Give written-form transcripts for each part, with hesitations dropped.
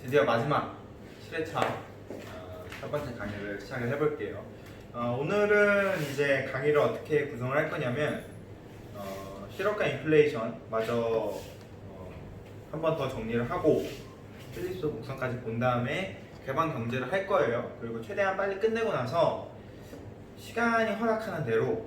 드디어 마지막 7회차 첫 번째 강의를 시작을 해볼게요. 오늘은 이제 강의를 어떻게 구성을 할 거냐면 실업과 인플레이션 마저 한 번 더 정리를 하고 필립스 곡선까지 본 다음에 개방 경제를 할 거예요. 그리고 최대한 빨리 끝내고 나서 시간이 허락하는 대로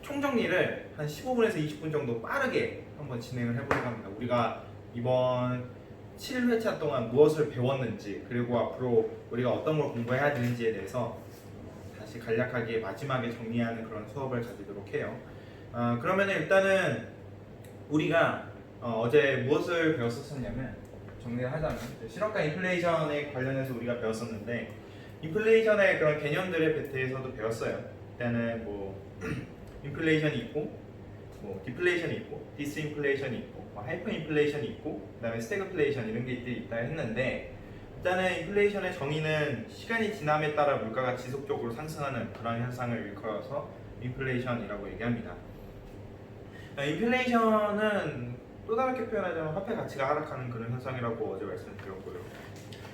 총정리를 한 15분에서 20분 정도 빠르게 한번 진행을 해보려고 합니다. 우리가 이번 7회차 동안 무엇을 배웠는지, 그리고 앞으로 우리가 어떤 걸 공부해야 되는지에 대해서 다시 간략하게 마지막에 정리하는 그런 수업을 가지도록 해요. 그러면 일단은 우리가 어제 무엇을 배웠었냐면, 정리를 하자면 실업과 인플레이션에 관련해서 우리가 배웠었는데, 인플레이션의 그런 개념들에 대해서도 배웠어요. 일단은 뭐 인플레이션이 있고, 뭐 디플레이션이 있고, 디스인플레이션이 있고, 하이퍼 인플레이션이 있고, 그 다음에 스태그플레이션 이런 게 있다 했는데, 일단은 인플레이션의 정의는 시간이 지남에 따라 물가가 지속적으로 상승하는 그런 현상을 일컬어서 인플레이션이라고 얘기합니다. 인플레이션은 또 다르게 표현하자면 화폐 가치가 하락하는 그런 현상이라고 어제 말씀드렸고요.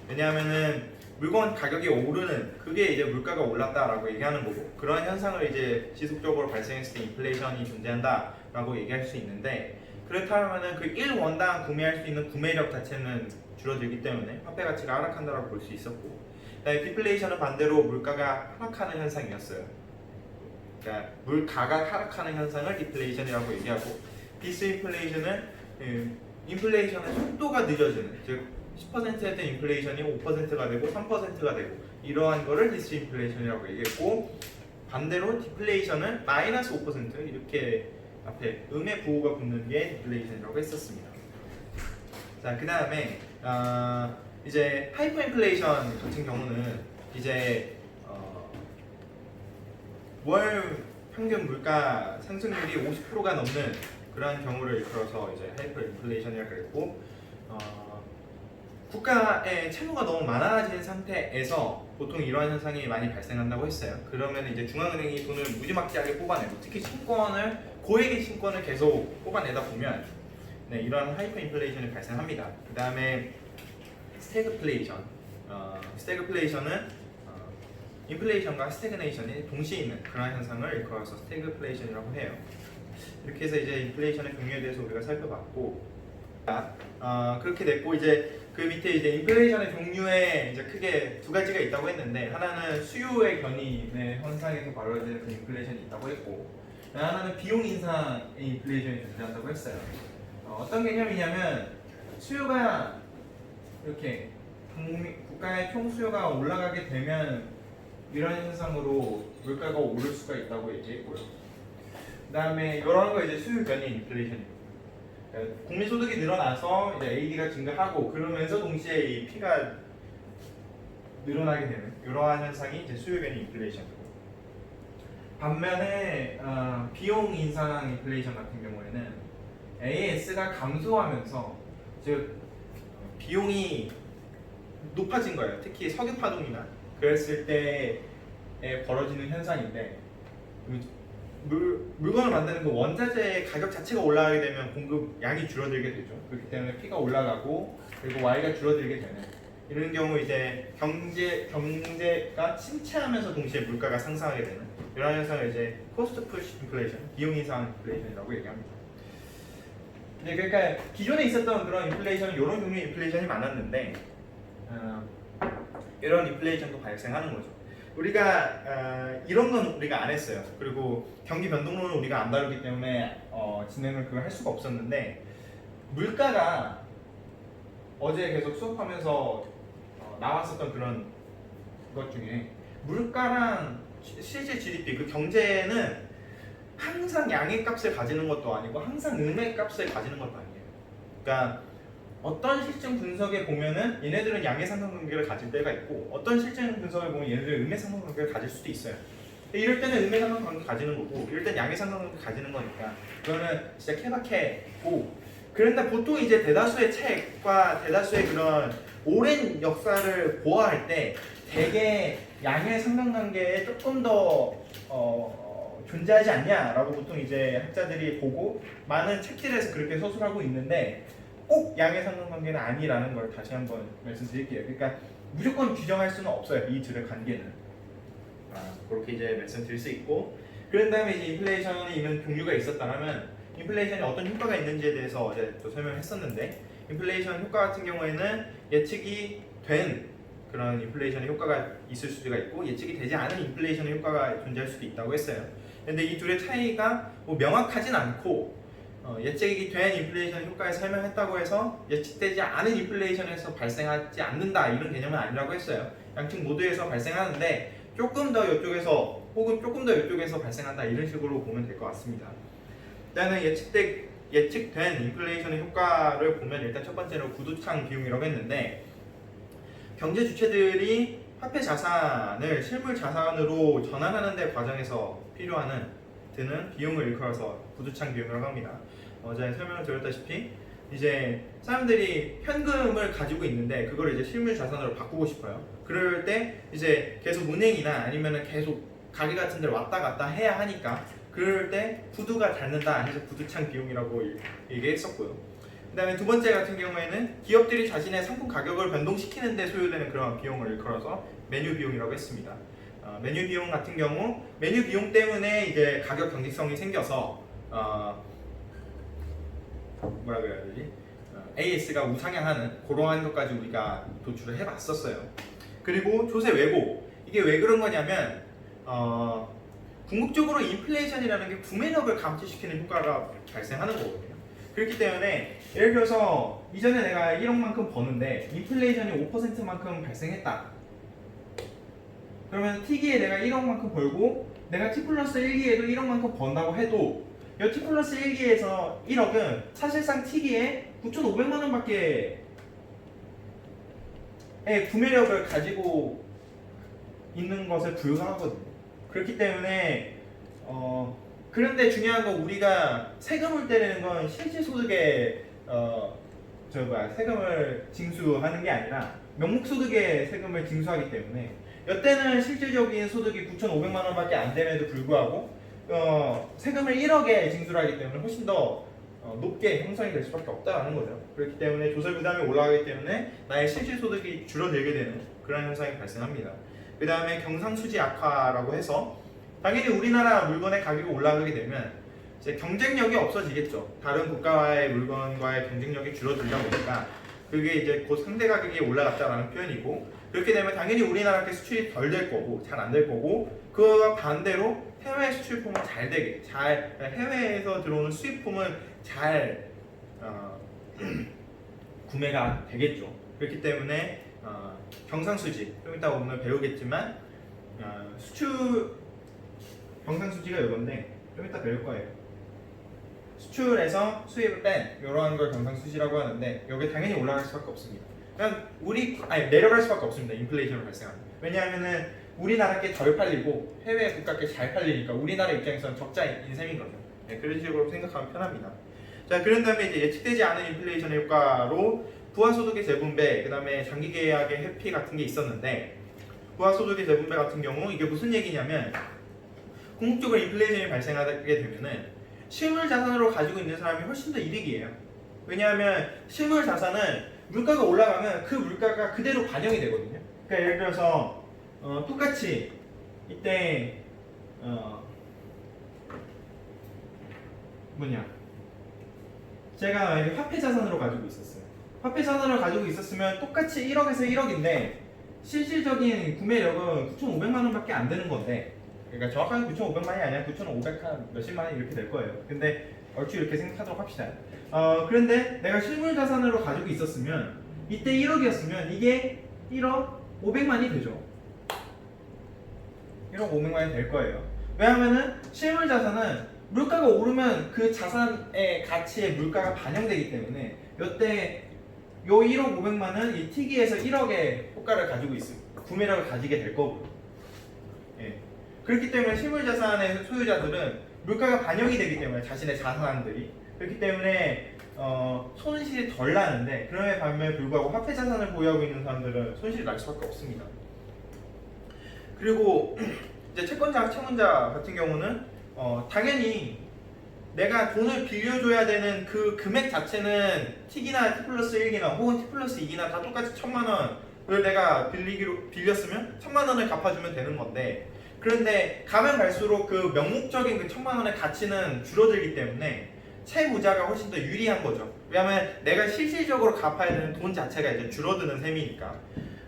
왜냐하면은 물건 가격이 오르는, 그게 이제 물가가 올랐다라고 얘기하는 거고, 그러한 현상을 이제 지속적으로 발생했을 때 인플레이션이 존재한다라고 얘기할 수 있는데, 그렇다면은 그 1원당 구매할 수 있는 구매력 자체는 줄어들기 때문에 화폐 가치가 하락한다라고 볼 수 있었고, 디플레이션은 반대로 물가가 하락하는 현상이었어요. 그러니까 물가가 하락하는 현상을 디플레이션이라고 얘기하고, 디스인플레이션은 인플레이션의 속도가 늦어지는, 즉 10%였던 인플레이션이 5%가 되고 3%가 되고, 이러한 거를 디스인플레이션이라고 얘기했고, 반대로 디플레이션은 마이너스 5% 이렇게 앞에 음의 부호가 붙는 게 디플레이션이라고 했었습니다. 자, 그 다음에 이제 하이퍼 인플레이션 같은 경우는 이제 월 평균 물가 상승률이 50%가 넘는 그러한 경우를 일컬어서 이제 하이퍼 인플레이션이라고 그랬고, 국가의 채무가 너무 많아진 상태에서 보통 이러한 현상이 많이 발생한다고 했어요. 그러면 이제 중앙은행이 돈을 무지막지하게 뽑아내고, 특히 신권을, 고액의 신권을 계속 뽑아내다 보면 이러한 하이퍼 인플레이션이 발생합니다. 그 다음에 스태그플레이션. 스태그플레이션은 인플레이션과 스태그네이션이 동시에 있는 그런 현상을 일컬어서 스태그플레이션이라고 해요. 이렇게 해서 이제 인플레이션의 종류에 대해서 우리가 살펴봤고, 그렇게 됐고, 이제 그 밑에 이제 인플레이션의 종류에 이제 크게 두 가지가 있다고 했는데, 하나는 수요의 견인의 현상에서 벌어지는 그 인플레이션이 있다고 했고, 하나는 비용 인상의 인플레이션이 존재한다고 했어요. 어떤 개념이냐면, 수요가 이렇게 국가의 총 수요가 올라가게 되면 이런 현상으로 물가가 오를 수가 있다고 얘기했고요. 그 다음에 이런 거 이제 수요 견인 인플레이션입니다. 국민 소득이 늘어나서 이제 AD가 증가하고, 그러면서 동시에 이 P가 늘어나게 되는 이러한 현상이 이제 수요 견인 인플레이션이고, 반면에 비용 인상 인플레이션 같은 경우에는 AS가 감소하면서, 즉 비용이 높아진 거예요. 특히 석유 파동이나 그랬을 때에 벌어지는 현상인데, 물건을 만드는 그 원자재의 가격 자체가 올라가게 되면 공급 양이 줄어들게 되죠. 그렇기 때문에 P가 올라가고, 그리고 Y가 줄어들게 되는, 이런 경우 이제 경제가 침체하면서 동시에 물가가 상승하게 되는 이런 현상을 이제 코스트 푸시 인플레이션, 비용 인상 인플레이션이라고 얘기합니다. 이제 그러니까 기존에 있었던 그런 인플레이션은 이런 종류의 인플레이션이 많았는데, 이런 인플레이션도 발생하는 거죠. 우리가 이런 건 우리가 안 했어요. 그리고 경기 변동론은 우리가 안 다루기 때문에 진행을 그걸 할 수가 없었는데, 물가가 어제 계속 수업하면서 나왔었던 그런 것 중에, 물가랑 실제 GDP, 그 경제는 항상 양의 값을 가지는 것도 아니고 항상 음의 값을 가지는 것도 아니에요. 그러니까 어떤 실증 분석에 보면은 얘네들은 양의 상관관계를 가질 때가 있고, 어떤 실증 분석에 보면 얘네들은 음의 상관관계를 가질 수도 있어요. 이럴 때는 음의 상관관계 가지는 거고, 이럴 때는 양의 상관관계 가지는 거니까 그거는 진짜 케바케고, 그런데 보통 이제 대다수의 책과 대다수의 그런 오랜 역사를 보아할 때 대개 양의 상관관계에 조금 더 존재하지 않냐라고 보통 이제 학자들이 보고 많은 책들에서 그렇게 서술하고 있는데, 꼭 양의 상관관계는 아니라는 걸 다시 한번 말씀드릴게요. 그러니까 무조건 규정할 수는 없어요. 이 둘의 관계는. 그렇게 이제 말씀드릴 수 있고, 그런 다음에 이제 인플레이션이 있는 종류가 있었다면 인플레이션이 어떤 효과가 있는지에 대해서 어제 또 설명했었는데, 인플레이션 효과 같은 경우에는 예측이 된 그런 인플레이션의 효과가 있을 수가 있고 예측이 되지 않은 인플레이션의 효과가 존재할 수도 있다고 했어요. 근데 이 둘의 차이가 뭐 명확하진 않고 예측이 된 인플레이션 효과에 설명했다고 해서 예측되지 않은 인플레이션에서 발생하지 않는다 이런 개념은 아니라고 했어요. 양측 모두에서 발생하는데 조금 더 이쪽에서 혹은 조금 더 이쪽에서 발생한다 이런 식으로 보면 될 것 같습니다. 일단은 예측된 인플레이션의 효과를 보면 일단 첫 번째로 구두창 비용이라고 했는데, 경제 주체들이 화폐 자산을 실물 자산으로 전환하는 데 과정에서 드는 비용을 일컬어서 구두창 비용이라고 합니다. 어제 설명을 드렸다시피 이제 사람들이 현금을 가지고 있는데 그걸 이제 실물 자산으로 바꾸고 싶어요. 그럴 때 이제 계속 은행이나 아니면은 계속 가게 같은 데를 왔다 갔다 해야 하니까 그럴 때 구두가 닳는다 해서 구두창 비용이라고 얘기했었고요. 그 다음에 두 번째 같은 경우에는 기업들이 자신의 상품 가격을 변동시키는 데 소요되는 그런 비용을 일컬어서 메뉴 비용이라고 했습니다. 메뉴 비용 같은 경우 메뉴 비용 때문에 이제 가격 경직성이 생겨서 뭐라 그래야 되지? AS가 우상향하는 그러한 것까지 우리가 도출을 해봤었어요. 그리고 조세 왜곡, 이게 왜 그런 거냐면 궁극적으로 인플레이션이라는 게 구매력을 감퇴시키는 효과가 발생하는 거거든요. 그렇기 때문에 예를 들어서 이전에 내가 1억만큼 버는데 인플레이션이 5%만큼 발생했다. 그러면 T기에 내가 1억만큼 벌고 내가 T 플러스 1기에도 1억만큼 번다고 해도 이 T 플러스 1기에서 1억은 사실상 T기에 9,500만 원밖에 의 구매력을 가지고 있는 것에 불과하거든요. 그렇기 때문에 그런데 중요한 건 우리가 세금을 떼내는 건 실질 소득에 세금을 징수하는 게 아니라 명목 소득에 세금을 징수하기 때문에 이때는 실질적인 소득이 9,500만 원밖에 안 됨에도 불구하고 세금을 1억에 징수를 하기 때문에 훨씬 더 높게 형성이 될 수밖에 없다는 거죠. 그렇기 때문에 조세 부담이 올라가기 때문에 나의 실질 소득이 줄어들게 되는 그런 현상이 발생합니다. 그 다음에 경상수지 악화라고 해서 당연히 우리나라 물건의 가격이 올라가게 되면 이제 경쟁력이 없어지겠죠. 다른 국가와의 물건과의 경쟁력이 줄어들다 보니까 그게 이제 곧 상대 가격이 올라갔다라는 표현이고, 그렇게 되면 당연히 우리나라께 수출이 덜 될 거고 잘 안 될 거고, 그와 반대로 해외 수출품은 해외에서 들어오는 수입품은 잘 구매가 되겠죠. 그렇기 때문에 경상수지, 좀 이따 오늘 배우겠지만 경상수지가 이건데 좀 이따 배울 거예요. 수출에서 수입을 뺀 이러한 걸 경상수지라고 하는데 여기 당연히 올라갈 수밖에 없습니다. 그냥 내려갈 수밖에 없습니다. 인플레이션으로 발생하는. 왜냐하면은 우리나라께 덜 팔리고 해외 국가께 잘 팔리니까 우리나라 입장에서는 적자인 셈인 거죠. 네, 그런 식으로 생각하면 편합니다. 자, 그런 다음에 이제 예측되지 않은 인플레이션의 효과로 부하소득의 재분배, 그 다음에 장기계약의 회피 같은 게 있었는데, 부하소득의 재분배 같은 경우 이게 무슨 얘기냐면 궁극적으로 인플레이션이 발생하게 되면은 실물 자산으로 가지고 있는 사람이 훨씬 더 이득이에요. 왜냐하면 실물 자산은 물가가 올라가면 그 물가가 그대로 반영이 되거든요. 그러니까 예를 들어서 똑같이 이때 제가 만약에 화폐 자산으로 가지고 있었어요. 화폐 자산을 가지고 있었으면 똑같이 1억에서 1억인데 실질적인 구매력은 9,500만 원밖에 안 되는 건데, 그러니까 정확하게 9,500만이 아니라 9,500 몇십만 원 이렇게 될 거예요. 근데 얼추 이렇게 생각하도록 합시다. 그런데 내가 실물 자산으로 가지고 있었으면 이때 1억이었으면 이게 1억 500만이 되죠. 1억 500만이 될 거예요. 왜냐하면은 실물 자산은 물가가 오르면 그 자산의 가치에 물가가 반영되기 때문에 이때 요 1억 500만은 이 T기에서 1억의 효과를 가지고 있습니다. 구매력을 가지게 될 거고요. 예. 그렇기 때문에 실물 자산의 소유자들은 물가가 반영이 되기 때문에 자신의 자산들이 그렇기 때문에 손실이 덜 나는데, 그럼에 반면에 불구하고 화폐 자산을 보유하고 있는 사람들은 손실이 날 수밖에 없습니다. 그리고 이제 채권자, 채무자 같은 경우는 당연히 내가 돈을 빌려줘야 되는 그 금액 자체는 T기나 T 플러스 1기나 혹은 T 플러스 2기나 다 똑같이 1,000만 원을 내가 빌렸으면 1,000만 원을 갚아주면 되는 건데, 그런데 가면 갈수록 그 명목적인 그 1,000만 원의 가치는 줄어들기 때문에 채무자가 훨씬 더 유리한 거죠. 왜냐하면 내가 실질적으로 갚아야 되는 돈 자체가 이제 줄어드는 셈이니까.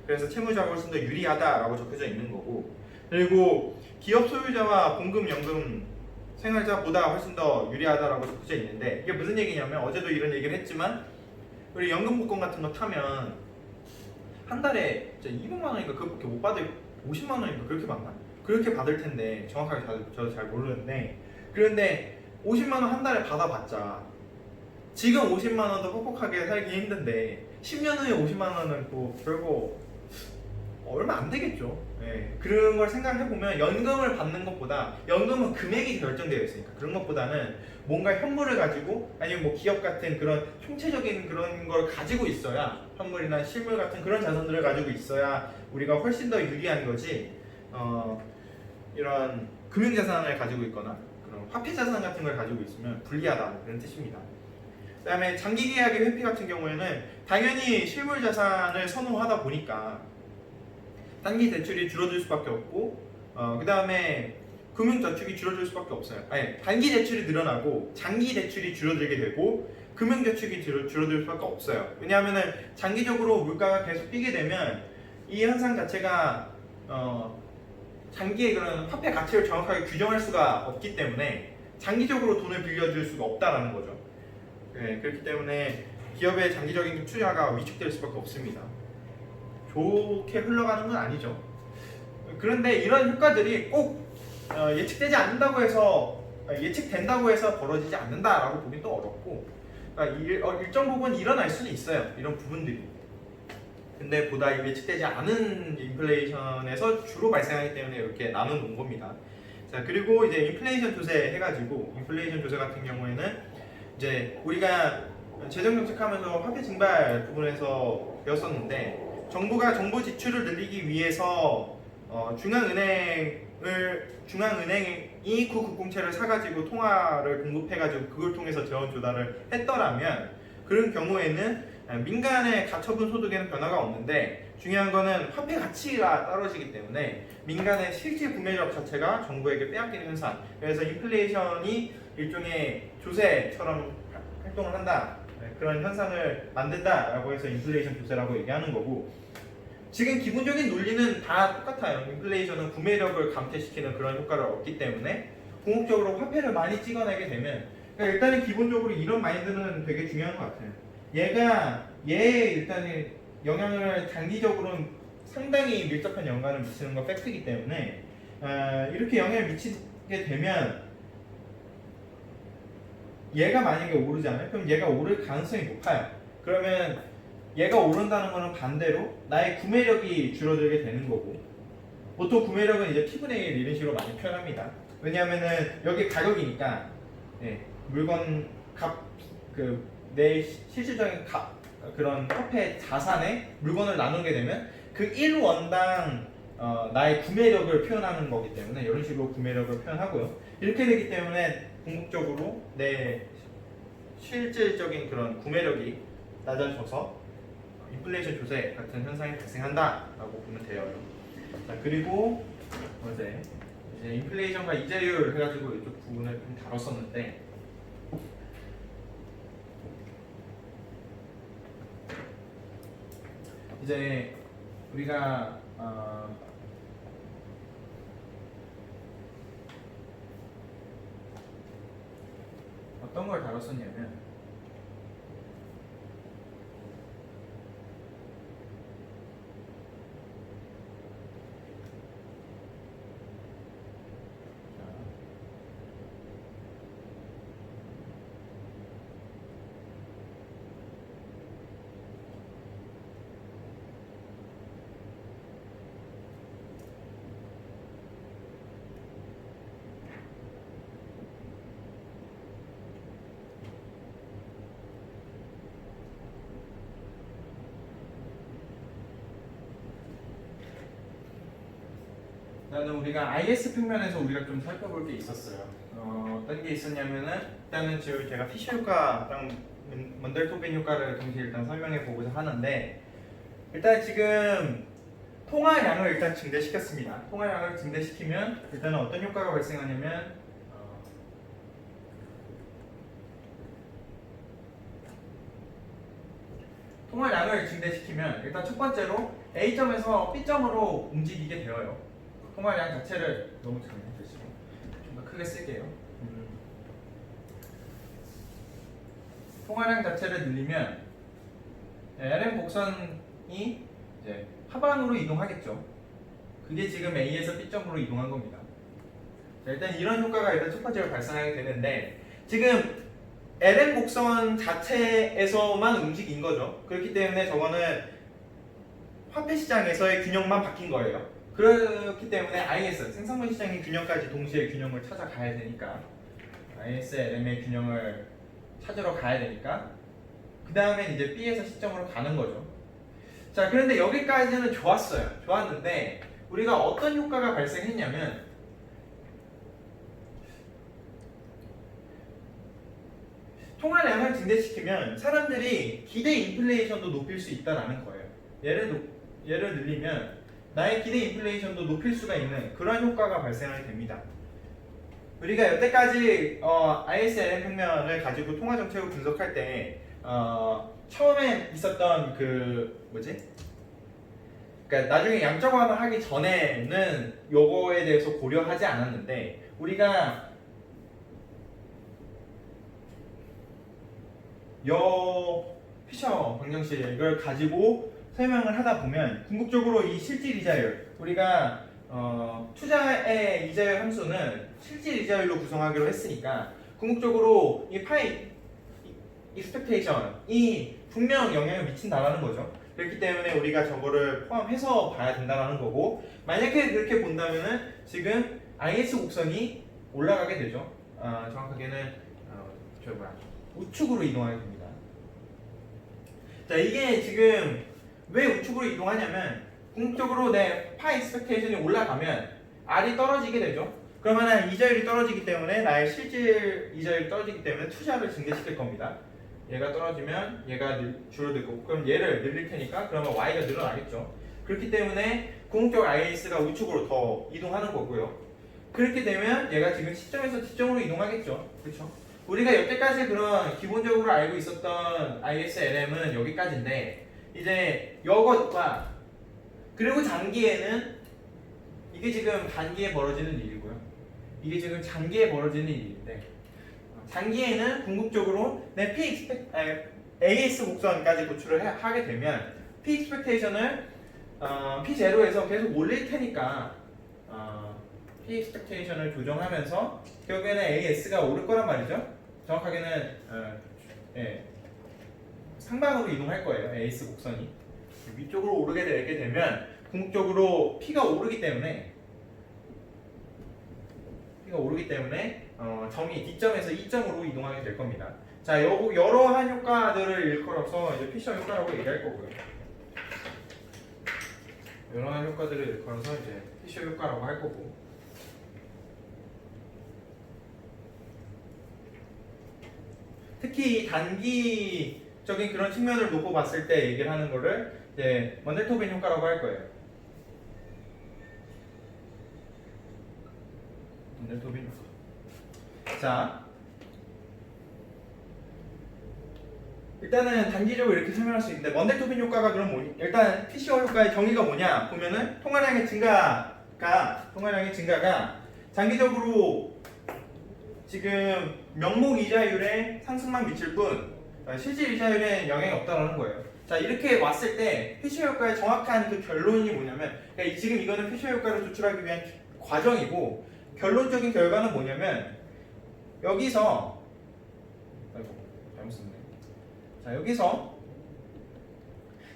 그래서 채무자가 훨씬 더 유리하다라고 적혀져 있는 거고, 그리고 기업 소유자와 봉급연금 생활자보다 훨씬 더 유리하다라고 적혀져 있는데, 이게 무슨 얘기냐면 어제도 이런 얘기를 했지만 우리 연금복권 같은 거 타면 한 달에 200만 원인가 그렇게 못 받을, 50만 원인가 그렇게 받나? 그렇게 받을 텐데 정확하게 저도 잘 모르는데, 그런데 50만 원 한 달에 받아봤자 지금 50만 원도 퍽퍽하게 살기 힘든데 10년 후에 50만 원은 또 별거 얼마 안 되겠죠. 예, 그런 걸 생각해보면 연금을 받는 것보다, 연금은 금액이 결정되어 있으니까 그런 것보다는 뭔가 현물을 가지고 아니면 뭐 기업 같은 그런 총체적인 그런 걸 가지고 있어야, 현물이나 실물 같은 그런 자산들을 가지고 있어야 우리가 훨씬 더 유리한 거지, 이런 금융자산을 가지고 있거나 그런 화폐자산 같은 걸 가지고 있으면 불리하다, 그런 뜻입니다. 그 다음에 장기계약의 회피 같은 경우에는 당연히 실물자산을 선호하다 보니까 단기 대출이 줄어들 수밖에 없고, 그 다음에 금융저축이 줄어들 수밖에 없어요. 아니, 단기 대출이 늘어나고 장기 대출이 줄어들게 되고 금융저축이 줄어들 수밖에 없어요. 왜냐하면 장기적으로 물가가 계속 뛰게 되면 이 현상 자체가 장기의 그런 화폐 가치를 정확하게 규정할 수가 없기 때문에 장기적으로 돈을 빌려줄 수가 없다라는 거죠. 네, 그렇기 때문에 기업의 장기적인 투자가 위축될 수밖에 없습니다. 좋게 흘러가는 건 아니죠. 그런데 이런 효과들이 꼭 예측되지 않는다고 해서, 예측된다고 해서 벌어지지 않는다라고 보기 또 어렵고, 그러니까 일정 부분 일어날 수는 있어요, 이런 부분들이. 근데 보다 예측되지 않은 인플레이션에서 주로 발생하기 때문에 이렇게 나눠 놓은 겁니다. 자, 그리고 이제 인플레이션 조세 해가지고, 인플레이션 조세 같은 경우에는 이제 우리가 재정 정책하면서 화폐 증발 부분에서 배웠었는데, 정부가 정부 지출을 늘리기 위해서 중앙은행이 구국공채를 사가지고 통화를 공급해가지고 그걸 통해서 재원 조달을 했더라면, 그런 경우에는 민간의 가처분 소득에는 변화가 없는데, 중요한 거는 화폐 가치가 떨어지기 때문에 민간의 실질 구매력 자체가 정부에게 빼앗기는 현상. 그래서 인플레이션이 일종의 조세처럼 활동을 한다, 그런 현상을 만든다라고 해서 인플레이션 조세라고 얘기하는 거고, 지금 기본적인 논리는 다 똑같아요. 인플레이션은 구매력을 감퇴시키는 그런 효과를 얻기 때문에 궁극적으로 화폐를 많이 찍어내게 되면, 그러니까 일단은 기본적으로 이런 마인드는 되게 중요한 것 같아요. 얘의 일단은 영향을 장기적으로는 상당히 밀접한 영향을 미치는 건 팩트이기 때문에, 이렇게 영향을 미치게 되면 얘가 만약에 오르잖아요. 그럼 얘가 오를 가능성이 높아요. 그러면 얘가 오른다는 거는 반대로 나의 구매력이 줄어들게 되는 거고, 보통 구매력은 이제 T분의 1 이런 식으로 많이 표현합니다. 왜냐하면은 여기 가격이니까, 물건 값, 내 실질적인 그런 화폐 자산에 물건을 나누게 되면 그 1원당 나의 구매력을 표현하는 거기 때문에 이런 식으로 구매력을 표현하고요. 이렇게 되기 때문에 궁극적으로 내 실질적인 그런 구매력이 낮아져서 인플레이션 조세 같은 현상이 발생한다라고 보면 돼요. 자, 그리고 어제 이제 인플레이션과 이자율 해가지고 이쪽 부분을 좀 다뤘었는데, 이제 우리가 어떤 걸 다뤘었냐면, 일단은 우리가 IS 평면에서 우리가 좀 살펴볼 게 있었어요. 어떤 게 있었냐면은 일단은 지금 제가 피셔 효과랑 먼델토빈 효과를 동시에 일단 설명해 보고자 하는데 일단 지금 통화량을 일단 증대시켰습니다. 통화량을 증대시키면 일단은 어떤 효과가 발생하냐면 통화량을 증대시키면 일단 첫 번째로 A점에서 B점으로 움직이게 되어요. 통화량 자체를 너무 잘못했시고 좀 더 크게 쓸게요. 통화량 자체를 늘리면 LM 곡선이 이제 하방으로 이동하겠죠. 그게 지금 A에서 B점으로 이동한 겁니다. 자, 일단 이런 효과가 일단 첫 번째로 발생하게 되는데 지금 LM 곡선 자체에서만 움직인 거죠. 그렇기 때문에 저거는 화폐 시장에서의 균형만 바뀐 거예요. 그렇기 때문에 IS 생산물 시장의 균형까지 동시에 균형을 찾아가야 되니까 IS LM의 균형을 찾으러 가야 되니까 그 다음에 이제 B에서 C점으로 가는 거죠. 자, 그런데 여기까지는 좋았어요. 좋았는데 우리가 어떤 효과가 발생했냐면 통화량을 증대시키면 사람들이 기대 인플레이션도 높일 수 있다라는 거예요. 얘를 늘리면 나의 기대 인플레이션도 높일 수가 있는 그런 효과가 발생하게 됩니다. 우리가 여태까지 ISLM 평면을 가지고 통화 정책을 분석할 때 처음에 있었던 그 뭐지? 그러니까 나중에 양적완화 하기 전에는 요거에 대해서 고려하지 않았는데 우리가 피셔 방정식 이걸 가지고 설명을 하다 보면 궁극적으로 이 실질 이자율 우리가 투자의 이자율 함수는 실질 이자율로 구성하기로 했으니까 궁극적으로 이 파이 익스펙테이션이 분명 영향을 미친다라는 거죠. 그렇기 때문에 우리가 저거를 포함해서 봐야 된다는 거고 만약에 그렇게 본다면은 지금 IS 곡선이 올라가게 되죠. 정확하게는 우측으로 이동하게 됩니다. 자, 이게 지금 왜 우측으로 이동하냐면 궁극적으로 내 파 익스펙테이션이 올라가면 R이 떨어지게 되죠. 그러면 이자율이 떨어지기 때문에 나의 실질 이자율이 떨어지기 때문에 투자를 증대시킬 겁니다. 얘가 떨어지면 얘가 줄어들고 그럼 얘를 늘릴 테니까 그러면 Y가 늘어나겠죠. 그렇기 때문에 궁극적으로 IS가 우측으로 더 이동하는 거고요. 그렇게 되면 얘가 지금 C점에서 D점으로 이동하겠죠. 그렇죠? 우리가 여태까지 그런 기본적으로 알고 있었던 ISLM은 여기까지인데 이제 이것과 그리고 장기에는 이게 지금 단기에 벌어지는 일이고요. 이게 지금 장기에 벌어지는 일인데 장기에는 궁극적으로 내 AS 곡선까지 도출을 하게 되면 P expectation을 P0에서 계속 올릴 테니까 P expectation을 조정하면서 결국에는 AS가 오를 거란 말이죠. 정확하게는 상방으로 이동할 거예요. AS 곡선이 위쪽으로 오르게 되게 되면 궁극적으로 P가 오르기 때문에 점이 D점에서 E점으로 이동하게 될 겁니다. 자, 여러한 효과들을 일컬어서 이제 피셔 효과라고 얘기할 거고요. 여러한 효과들을 일컬어서 이제 피셔 효과라고 할 거고. 특히 단기적인 그런 측면을 놓고 봤을 때 얘기를 하는 거를 이제 먼델토빈 효과라고 할 거예요. 먼델토빈 효과. 자, 일단은 단기적으로 이렇게 설명할 수 있는데 먼델토빈 효과가 그럼 뭐니? 일단 피셔 효과의 정의가 뭐냐 보면은 통화량의 증가가 장기적으로 지금 명목 이자율에 상승만 미칠 뿐 실질 이자율에 영향이 없다는 거예요. 자, 이렇게 왔을 때 피셔 효과의 정확한 그 결론이 뭐냐면 그러니까 지금 이거는 피셔 효과를 도출하기 위한 과정이고 결론적인 결과는 뭐냐면 여기서 잘못 썼네. 자, 여기서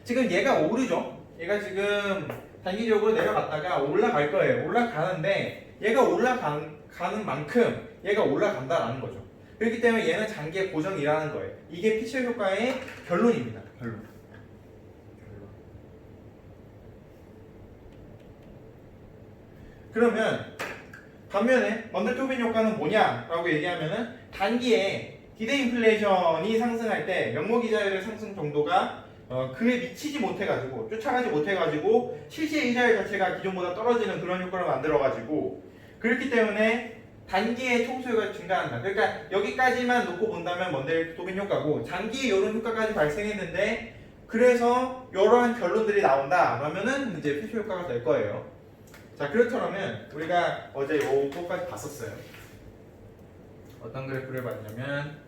지금 얘가 오르죠. 얘가 지금 단기적으로 내려갔다가 올라갈 거예요. 올라가는데 얘가 올라가는 만큼 얘가 올라간다라는 거죠. 그렇기 때문에 얘는 장기의 고정이라는 거예요. 이게 피셔 효과의 결론입니다. 결론. 그러면 반면에 먼데토빈 효과는 뭐냐라고 얘기하면은 단기에 기대 인플레이션이 상승할 때 명목 이자율의 상승 정도가 그에 미치지 못해가지고 쫓아가지 못해가지고 실제 이자율 자체가 기존보다 떨어지는 그런 효과를 만들어가지고 그렇기 때문에 단기에 총수요가 증가한다. 그러니까 여기까지만 놓고 본다면 먼데토빈 효과고 장기에 이런 효과까지 발생했는데 그래서 이러한 결론들이 나온다. 그러면은 이제 필수 효과가 될 거예요. 자 그렇다면 우리가 어제 요거까지 봤었어요. 어떤 그래프를 봤냐면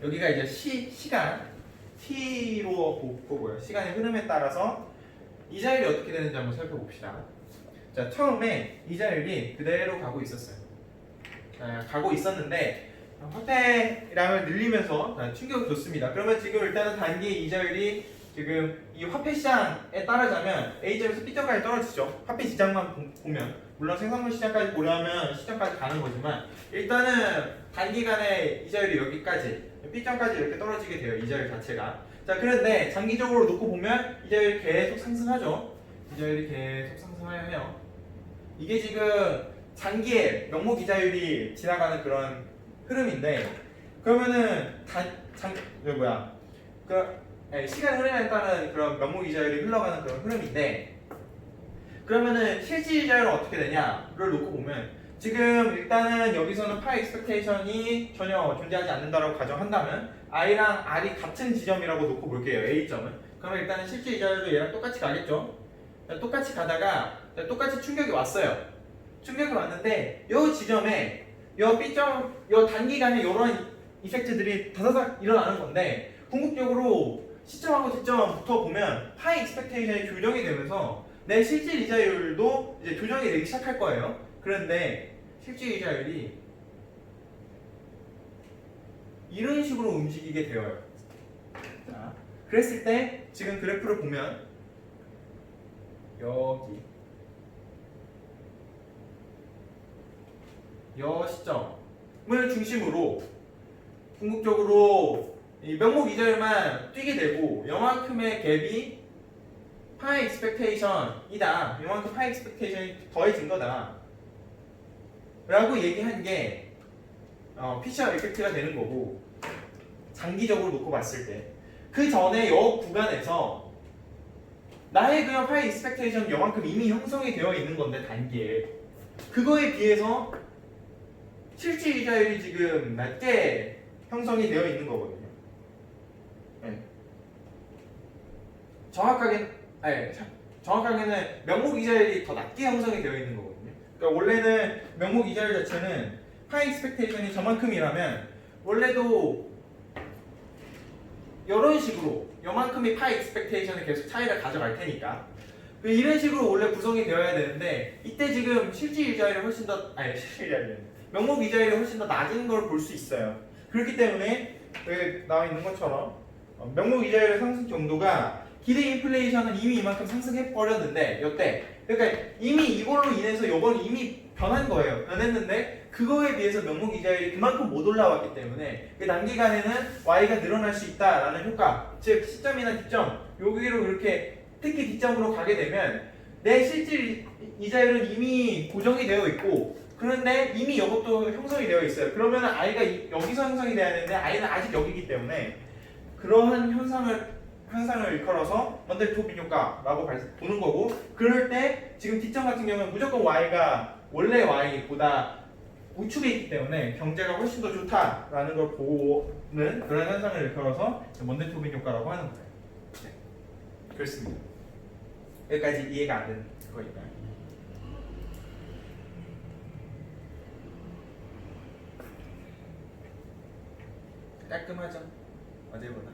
여기가 이제 시간 t로 보고요. 시간의 흐름에 따라서 이자율이 어떻게 되는지 한번 살펴봅시다. 자 처음에 이자율이 그대로 가고 있었어요. 가고 있었는데 화폐량을 늘리면서 충격을 줬습니다. 그러면 지금 일단은 단기 이자율이 지금 이 화폐 시장에 따르자면 A점에서 B점까지 떨어지죠. 화폐 시장만 보면 물론 생산물 시장까지 보려면 시장까지 가는 거지만 일단은 단기간에 이자율이 여기까지 B점까지 이렇게 떨어지게 돼요. 이자율 자체가. 자 그런데 장기적으로 놓고 보면 이자율이 계속 상승하죠. 이자율이 계속 상승해요. 이게 지금 장기에 명목 이자율이 지나가는 그런 흐름인데 그러면은 시간 흐름에 따른 그런 명목 이자율이 흘러가는 그런 흐름인데 그러면은 실질 이자율은 어떻게 되냐를 놓고 보면 지금 일단은 여기서는 파이 익스펙테이션이 전혀 존재하지 않는다라고 가정한다면 I랑 R이 같은 지점이라고 놓고 볼게요. A점은. 그러면 일단은 실질 이자율도 얘랑 똑같이 가겠죠. 똑같이 가다가 똑같이 충격이 왔어요. 충격이 왔는데 이 지점에 이 B점, 이 단기간에 이런 이펙트들이 다다닥 일어나는 건데 궁극적으로 시점하고 시점부터 보면 파이 익스펙테이션이 조정이 되면서 내 실질 이자율도 이제 조정이 되기 시작할 거예요. 그런데 실질 이자율이 이런 식으로 움직이게 되어요. 자, 그랬을 때 지금 그래프를 보면 여기 이 시점을 중심으로 궁극적으로 이 명목 이자율만 뛰게 되고 요만큼의 갭이 파이 익스펙테이션이다. 요만큼 파이 익스펙테이션이 더해진 거다. 라고 얘기한 게 피셔 이펙트가 되는 거고 장기적으로 놓고 봤을 때 그 전에 요 구간에서 나의 그냥 파이 익스펙테이션 요만큼 이미 형성이 되어 있는 건데 단기에 그거에 비해서 실질 이자율이 지금 낮게 형성이 되어 있는 거거든요. 네. 정확하게는 명목 이자율이 더 낮게 형성이 되어 있는 거거든요. 그러니까 원래는 명목 이자율 자체는 파이 익스펙테이션이 저만큼이라면 원래도 이런 식으로 요만큼의 파이 익스펙테이션을 계속 차이를 가져갈 테니까 이런 식으로 원래 구성이 되어야 되는데 이때 지금 실질 이자율이 훨씬 더 명목 이자율이 훨씬 더 낮은 걸 볼 수 있어요. 그렇기 때문에 여기 나와 있는 것처럼 명목 이자율의 상승 정도가 기대 인플레이션은 이미 이만큼 상승해 버렸는데 이때 그러니까 이미 이걸로 인해서 이건 이미 변한 거예요. 변했는데 그거에 비해서 명목 이자율이 그만큼 못 올라왔기 때문에 그 단기간에는 Y가 늘어날 수 있다라는 효과, 즉 시점이나 뒷점 여기로 이렇게 특히 뒷점으로 가게 되면 내 실질 이자율은 이미 고정이 되어 있고 그런데 이미 이것도 형성이 되어 있어요. 그러면 I가 여기서 형성이 돼야 되는데 I는 아직 여기기 때문에 그러한 현상을 일컬어서 먼데토빈 효과라고 보는 거고 그럴 때 지금 뒷점 같은 경우는 무조건 Y가 원래 Y보다 우측에 있기 때문에 경제가 훨씬 더 좋다라는 걸 보는 그런 현상을 일컬어서 먼데토빈 효과라고 하는 거예요. 네. 그렇습니다. 여기까지 이해가 안 되는 거니까요. 깔끔하죠? 어제보다.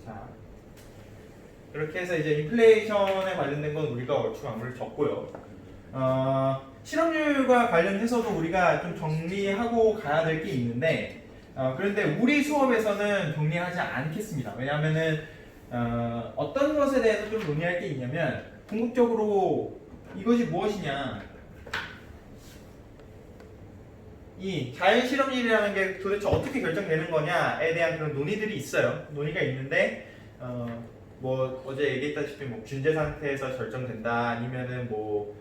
자, 그렇게 해서 이제 인플레이션에 관련된 건 우리가 얼추 아무리 적고요. 실업률과 관련해서도 우리가 좀 정리하고 가야 될 게 있는데 그런데 우리 수업에서는 정리하지 않겠습니다. 왜냐하면은 어떤 것에 대해서 좀 논의할 게 있냐면 궁극적으로 이것이 무엇이냐 이 자연 실업률이라는 게 도대체 어떻게 결정되는 거냐에 대한 그런 논의들이 있어요. 논의가 있는데 뭐 어제 얘기했다시피 뭐 균제 상태에서 결정된다 아니면은 뭐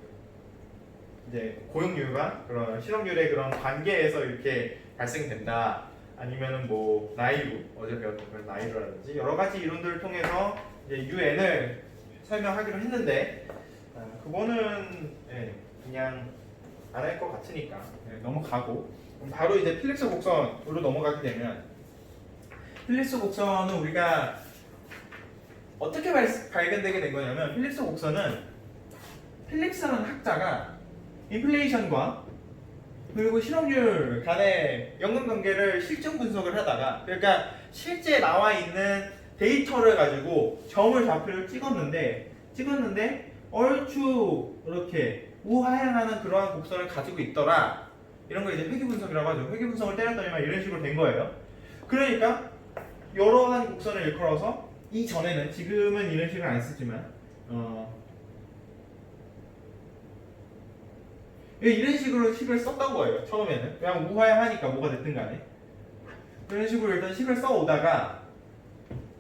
이제 고용률과 그런 실업률의 그런 관계에서 이렇게 발생된다 아니면은 뭐 나이로 어제 배웠던 그런 나이로라든지 여러 가지 이론들을 통해서 이제 UN을 설명하기로 했는데 그거는 그냥 안 할 것 같으니까 넘어가고 그럼 바로 이제 필립스 곡선으로 넘어가게 되면 필립스 곡선은 우리가 어떻게 발견되게 된 거냐면 필립스 곡선은 필립스라는 학자가 인플레이션과 그리고 실업률 간의 연관관계를 실증 분석을 하다가 그러니까 실제 나와 있는 데이터를 가지고 점을 좌표를 찍었는데 얼추 이렇게 우하향하는 그러한 곡선을 가지고 있더라. 이런 걸 이제 회귀 분석이라고 하죠. 회귀 분석을 때렸더니만 이런 식으로 된 거예요. 그러니까 여러한 곡선을 일컬어서 이전에는 지금은 이런 식을 안 쓰지만 이런 식으로 식을 썼던 거예요. 처음에는 그냥 우하향하니까 뭐가 됐든 간에 이런 식으로 일단 식을 써오다가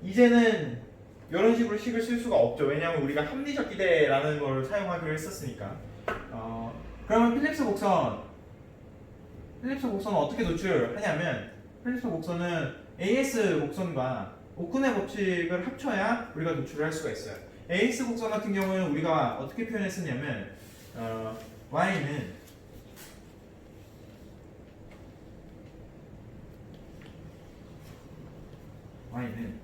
이제는 이런 식으로 식을 쓸 수가 없죠. 왜냐하면 우리가 합리적 기대라는 걸 사용하기로 했었으니까. 그러면 필립스 곡선은 어떻게 노출하냐면 필립스 곡선은 AS 곡선과 오쿤의 법칙을 합쳐야 우리가 노출을 할 수가 있어요. AS 곡선 같은 경우는 우리가 어떻게 표현했었냐면 y는 yn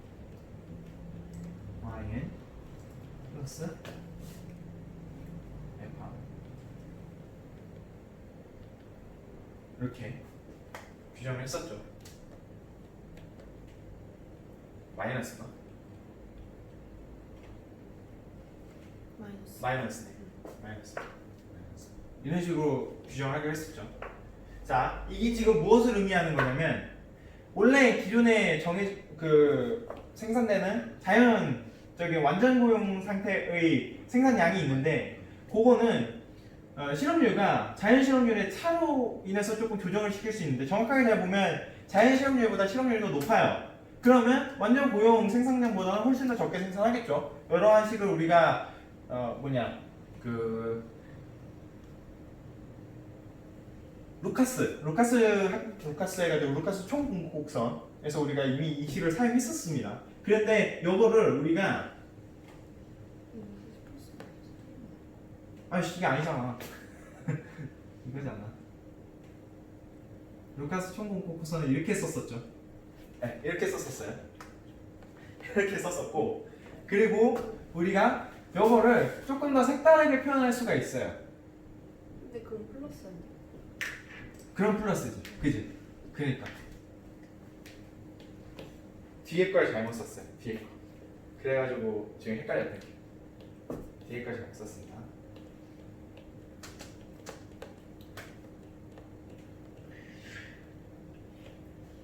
플러스 알파 이렇게 규정을 했었죠. 마이너스가 마이너스 이런 식으로 규정하기로 했었죠. 자, 이게 지금 무엇을 의미하는 거냐면 원래 기존에 생산되는 자연적인 완전 고용 상태의 생산량이 있는데 그거는 실업률과 자연 실업률의 차로 인해서 조금 조정을 시킬 수 있는데 정확하게 잘 보면 자연 실업률보다 실업률이 더 높아요. 그러면 완전 고용 생산량보다는 훨씬 더 적게 생산하겠죠. 여러한 식을 우리가 루카스 해가지고 루카스 총분곡선에서 우리가 이미 이 식을 사용했었습니다. 그런데 요거를 우리가 이게 아니잖아. 이거잖아. 루카스 총분곡선을 이렇게 썼었죠. 네, 이렇게 썼었어요. 이렇게 썼었고 그리고 우리가 요거를 조금 더 색다르게 표현할 수가 있어요. 근데 그건 플러스 아니야? 그럼 플러스지, 그지? 그러니까 뒤에 걸 잘못 썼어요. 뒤에 거. 그래가지고 지금 헷갈렸네. 뒤에 걸 잘못 썼습니다.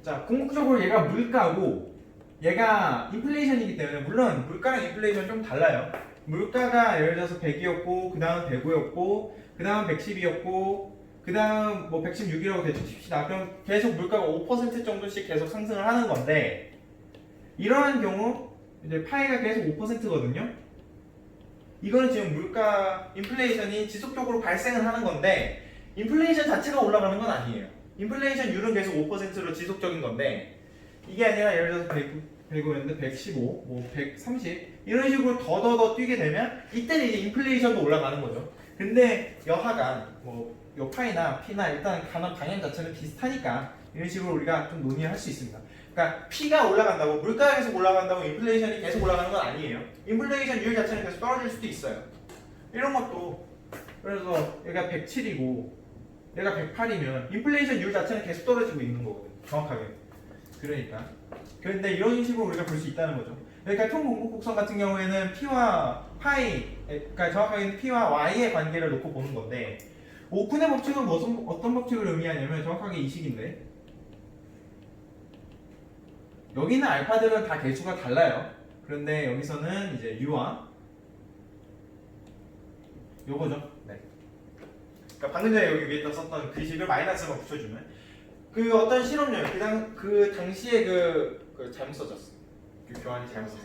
자, 궁극적으로 얘가 물가고 얘가 인플레이션이기 때문에 물론 물가랑 인플레이션 좀 달라요. 물가가 예를 들어서 100이었고 그 다음 105였고 그 다음 110이었고 그 다음 뭐 116이라고 대충 칩시다. 그럼 계속 물가가 5% 정도씩 계속 상승을 하는 건데 이러한 경우 이제 파이가 계속 5%거든요. 이거는 지금 물가 인플레이션이 지속적으로 발생을 하는 건데 인플레이션 자체가 올라가는 건 아니에요. 인플레이션율은 계속 5%로 지속적인 건데 이게 아니라 예를 들어서 105였는데 115, 뭐 130 이런 식으로 더더더 뛰게 되면 이때는 이제 인플레이션도 올라가는 거죠. 근데 여하간 뭐 요 파이나 P나 일단 가는 방향 자체는 비슷하니까 이런 식으로 우리가 좀 논의를 할 수 있습니다. 그러니까 P가 올라간다고 물가가 계속 올라간다고 인플레이션이 계속 올라가는 건 아니에요. 인플레이션율 자체는 계속 떨어질 수도 있어요. 이런 것도 그래서 얘가 107이고 얘가 108이면 인플레이션율 자체는 계속 떨어지고 있는 거거든요. 정확하게. 그러니까 그런데 이런 식으로 우리가 볼 수 있다는 거죠. 그러니까 총분곡곡선 같은 경우에는 P와 파이, 그러니까 정확하게는 P와 Y의 관계를 놓고 보는 건데 오쿤의 법칙은 어떤 법칙을 의미하냐면 정확하게 이 식인데 여기는 알파들은 다 개수가 달라요. 그런데 여기서는 이제 U와 요거죠. 네. 그러니까 방금 전에 여기 위에다 썼던 그 식을 마이너스만 붙여주면 그 어떤 실업률 그 당시에 그 잘못 써졌어. 그 교환이 잘못 썼어.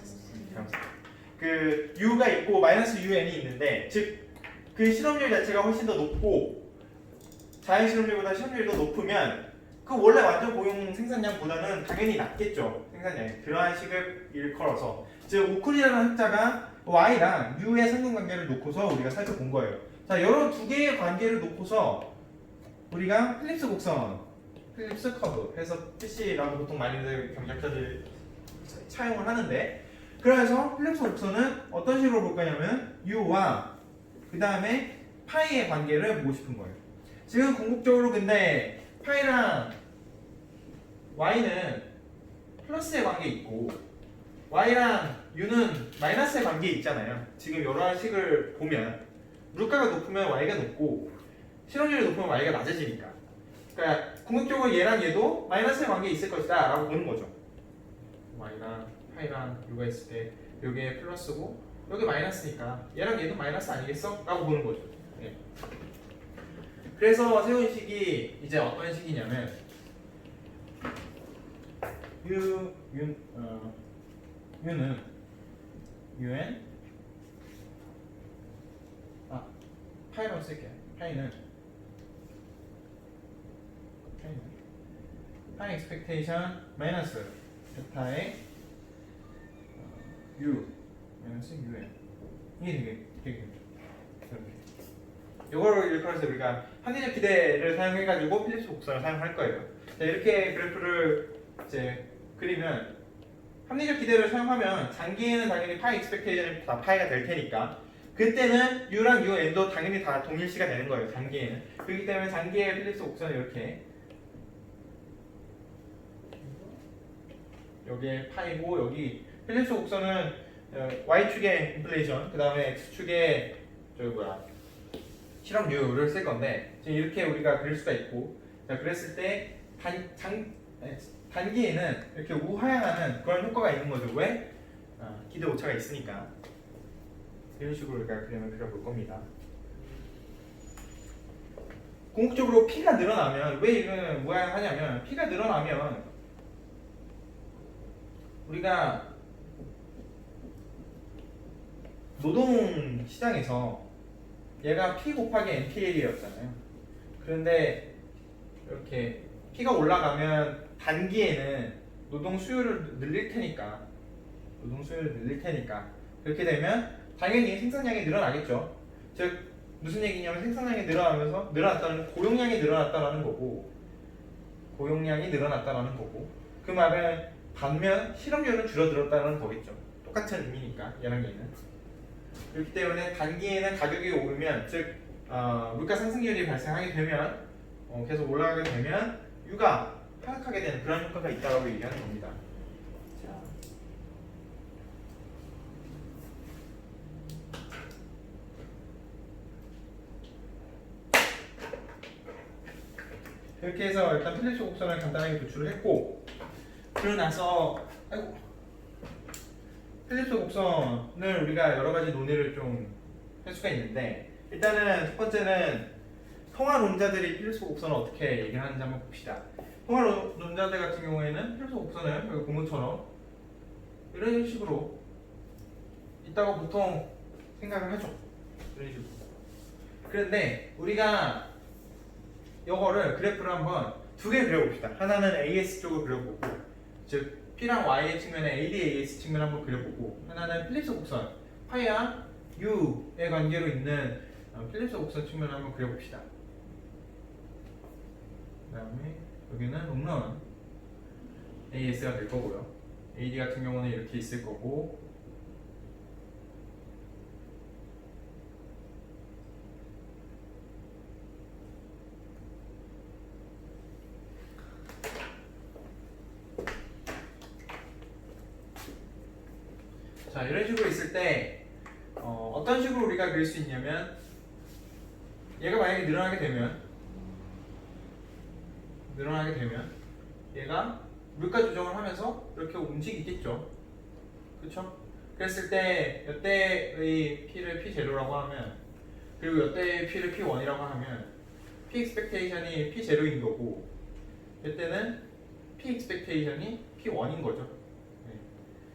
그 u가 있고 마이너스 un이 있는데 즉 그 실험률 자체가 훨씬 더 높고 자연 실험률보다 실험률이 더 높으면 그 원래 완전 고용 생산량보다는 당연히 낮겠죠. 생산량이. 그러한 식을 일컬어서 즉 오클이라는 학자가 y랑 u의 상관관계를 놓고서 우리가 살펴본 거예요. 자, 이런 두 개의 관계를 놓고서 우리가 필립스 곡선, 필립스 커브 해서 PC라고 보통 많이들 경작자들 사용을 하는데, 그래서 필립스 곡선은 어떤 식으로 볼 거냐면 u와 그 다음에 파이의 관계를 보고 싶은 거예요. 지금 궁극적으로 근데 파이랑 y는 플러스의 관계 있고 y랑 u는 마이너스의 관계 있잖아요. 지금 여러 식을 보면 물가가 높으면 y가 높고 실험률이 높으면 y가 낮아지니까, 그러니까 궁극적으로 얘랑 얘도 마이너스의 관계 있을 것이다 라고 보는 거죠. y랑 파이랑 u가 있을 때 여기에 플러스고 여기 마이너스니까 얘랑 얘도 마이너스 아니겠어? 라고 보는 거죠. 네. 그래서 세운 식이 이제 어떤 식이냐면 u는 un 파이라고 쓸게요. 파이 expectation 마이너스 베타의 u 마이너스 un 이게 되게 이거를 일컬어서 우리가 합리적 기대를 사용해가지고 필립스 곡선을 사용할 거예요. 자, 이렇게 그래프를 이제 그리면 합리적 기대를 사용하면 장기에는 당연히 파이 익스펙테이션이 다 파이가 될 테니까 그때는 u랑 un도 당연히 다 동일시가 되는 거예요. 장기에는. 그렇기 때문에 장기의 필립스 곡선은 이렇게 여기에 파이고 여기 필립스 곡선은 y축의 인플레이션 그 다음에 x축의 실험률을 쓸 건데 지금 이렇게 우리가 그릴 수가 있고, 자, 그랬을 때 단기에는 이렇게 우하향하는 그런 효과가 있는 거죠. 왜? 기대 오차가 있으니까. 이런 식으로 우리가 그림을 그려볼 겁니다. 궁극적으로 P가 늘어나면 왜 이런 모양을 하냐면 P가 늘어나면 우리가 노동 시장에서 얘가 P 곱하기 NPL이었잖아요. 그런데 이렇게 P가 올라가면 단기에는 노동 수요를 늘릴 테니까 그렇게 되면 당연히 생산량이 늘어나겠죠. 즉 무슨 얘기냐면 생산량이 늘어났다는 고용량이 늘어났다라는 거고 그 말은 반면 실업률은 줄어들었다는 거겠죠. 똑같은 의미니까 얘랑 얘는. 그렇기 때문에 단기에는 가격이 오르면 즉 물가 상승률이 발생하게 되면 계속 올라가게 되면 유가 하락하게 되는 그런 효과가 있다고 얘기하는 겁니다. 이렇게 해서 일단 필립스 곡선을 간단하게 도출을 했고, 그러고 나서 필립스 곡선을 우리가 여러 가지 논의를 좀 할 수가 있는데, 일단은 첫 번째는 통화론자들이 필립스 곡선을 어떻게 얘기하는지 한번 봅시다. 통화론자들 같은 경우에는 필립스 곡선을 여기 본 것처럼 이런 식으로 있다고 보통 생각을 하죠. 이런 식으로. 그런데 우리가 이거를 그래프를 한번 두 개 그려봅시다. 하나는 AS 쪽을 그려보고, 즉 P랑 Y의 측면에 AD/AS 측면을 한번 그려보고, 하나는 필립스 곡선 파이와 U의 관계로 있는 필립스 곡선 측면을 한번 그려봅시다. 그 다음에 여기는 롱런 AS가 될 거고요. AD 같은 경우는 이렇게 있을 거고, 자, 이런 식으로 있을 때 어떤 식으로 우리가 그릴 수 있냐면, 얘가 만약에 늘어나게 되면 얘가 물가 조정을 하면서 이렇게 움직이겠죠. 그렇죠? 그랬을 때 이때의 P를 P0라고 하면, 그리고 이때의 P를 P1이라고 하면 P expectation이 P0인 거고, 이때는 P expectation이 P1인 거죠. 네.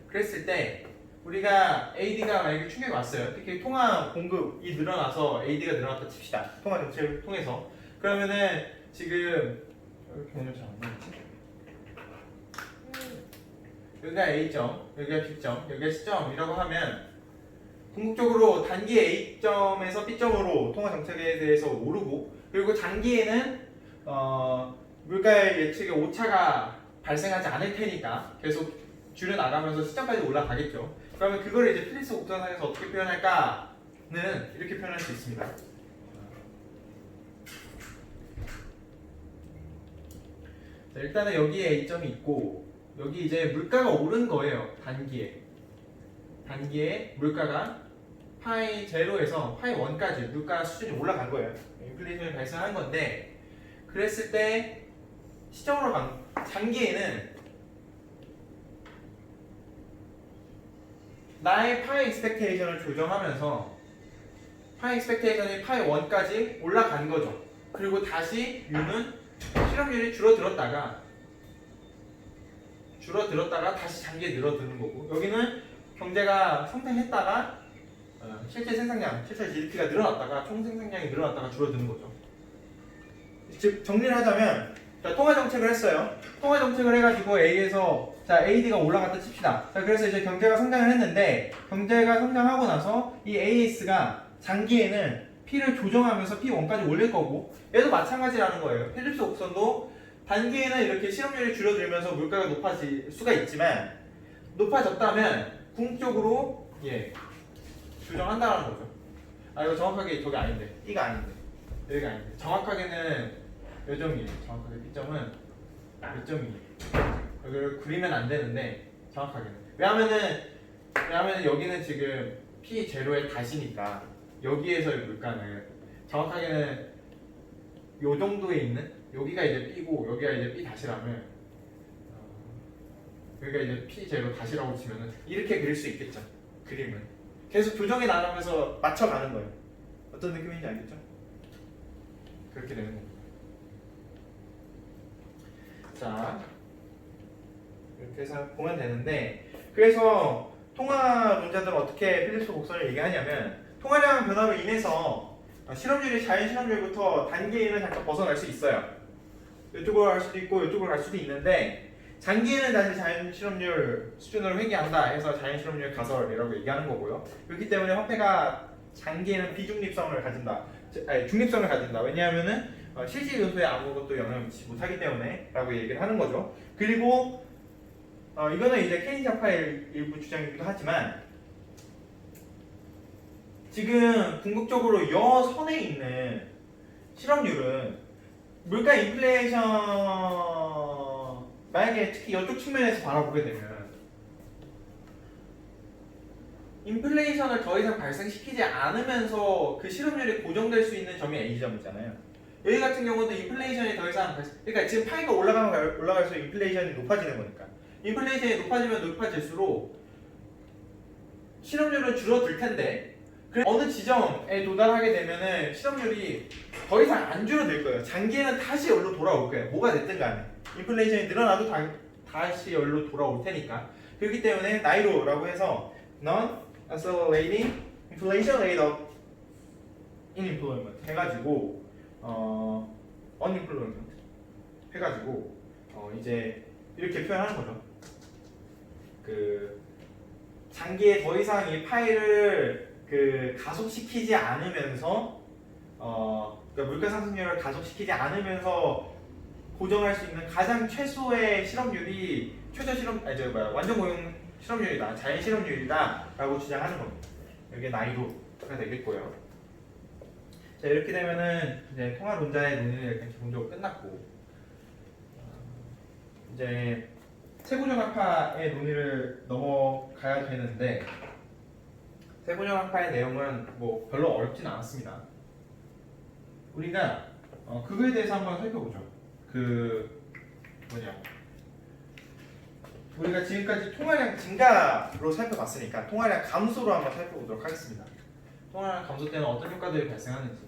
그랬을 때 우리가 AD가 만약에 충격이 왔어요. 특히 통화 공급이 늘어나서 AD가 늘어났다 칩시다. 통화 정책을 통해서. 그러면은 지금 이렇게 오늘 잘안 나오지? 여기가 A점, 여기가 B점, 여기가 C점이라고 하면 궁극적으로 단기 A점에서 B점으로 통화 정책에 대해서 오르고 그리고 단기에는 물가의 예측에 오차가 발생하지 않을 테니까 계속 줄여나가면서 시장까지 올라가겠죠. 그러면 그걸 이제 필립스 곡선상에서 어떻게 표현할까는 이렇게 표현할 수 있습니다. 자, 일단은 여기에 A점이 있고 여기 이제 물가가 오른 거예요. 단기에 물가가 파이 제로에서 파이 1까지 물가 수준이 올라간 거예요. 인플레이션이 발생한 건데 그랬을 때 시점으로 장기에는 나의 파이 익스펙테이션을 조정하면서 파이 익스펙테이션이 파이 1까지 올라간 거죠. 그리고 다시 U는 실업률이 줄어들었다가 다시 장기에 늘어드는 거고 여기는 경제가 성장했다가 실제 생산량, 실제 GDP가 늘어났다가 총 생산량이 늘어났다가 줄어드는 거죠. 즉 정리를 하자면 자, 통화 정책을 했어요. 통화 정책을 해가지고 A에서 자 AD가 올라갔다 칩시다. 자 그래서 이제 경제가 성장을 했는데 경제가 성장하고 나서 이 AS가 장기에는 P를 조정하면서 P1까지 올릴 거고 얘도 마찬가지라는 거예요. 필립스 곡선도 단기에는 이렇게 실업률이 줄어들면서 물가가 높아질 수가 있지만 높아졌다면 궁극적으로 조정한다는 거죠. 아 이거 정확하게 저게 아닌데 E가 아닌데 여기가 아닌데 정확하게는 몇 점이에요? 정확하게 B점은 몇 점이에요? 여기를 그리면 안 되는데 정확하게는 왜냐면은 여기는 지금 P0에 다시니까 여기에서의 물가는 정확하게는 요 정도에 있는 여기가 이제 B고 여기가 이제 B 다시라면 여기가 이제 P0 다시라고 치면은 이렇게 그릴 수 있겠죠. 그림을 계속 조정해 나가면서 맞춰가는 거예요. 어떤 느낌인지 알겠죠? 그렇게 되는 겁니다. 자 이렇게 해서 보면 되는데 그래서 통화론자들은 어떻게 필립스 곡선을 얘기하냐면 통화량 변화로 인해서 실업률이 자연 실업률부터 단기에는 잠깐 벗어날 수 있어요. 이쪽으로 갈 수도 있고 이쪽으로 갈 수도 있는데 장기에는 다시 자연 실업률 수준으로 회귀한다 해서 자연 실업률 가설이라고 얘기하는 거고요. 그렇기 때문에 화폐가 장기에는 비중립성을 가진다. 중립성을 가진다. 왜냐하면은 실질 요소에 아무것도 영향을 미치지 못하기 때문에 라고 얘기를 하는 거죠. 그리고 이거는 이제 케인즈파의 일부 주장이기도 하지만 지금 궁극적으로 여선에 있는 실업률은 물가 인플레이션 만약에 특히 이쪽 측면에서 바라보게 되면 인플레이션을 더 이상 발생시키지 않으면서 그 실업률이 고정될 수 있는 점이 A점이잖아요. 여기 같은 경우도 인플레이션이 더 이상 그러니까 지금 파이가 올라가면 올라갈수록 인플레이션이 높아지는 거니까 인플레이션이 높아지면 높아질수록 실업률은 줄어들 텐데 어느 지점에 도달하게 되면은 실업률이 더 이상 안 줄어들 거예요. 장기에는 다시 여기로 돌아올 거예요. 뭐가 됐든 간에 인플레이션이 늘어나도 다시 여기로 돌아올 테니까 그렇기 때문에 나이로라고 해서 Non-accelerating inflation rate of unemployment 해가지고 unemployment 해가지고 이제 이렇게 표현하는 거죠. 그 장기에 더 이상 이 파이를 가속시키지 않으면서 그러니까 물가 상승률을 가속시키지 않으면서 고정할 수 있는 가장 최소의 실업률이 완전 고용 실업률이다, 자연 실업률이다라고 주장하는 겁니다. 이게 나이로가 되겠고요. 자 이렇게 되면은 이제 통화론자의 논의는 이렇게 기본적으로 끝났고 이제 세부정학파의 논의를 넘어가야 되는데 세부정학파의 내용은 뭐 별로 어렵진 않았습니다. 우리가 그거에 대해서 한번 살펴보죠. 우리가 지금까지 통화량 증가로 살펴봤으니까 통화량 감소로 한번 살펴보도록 하겠습니다. 통화량 감소 때는 어떤 효과들이 발생하는지.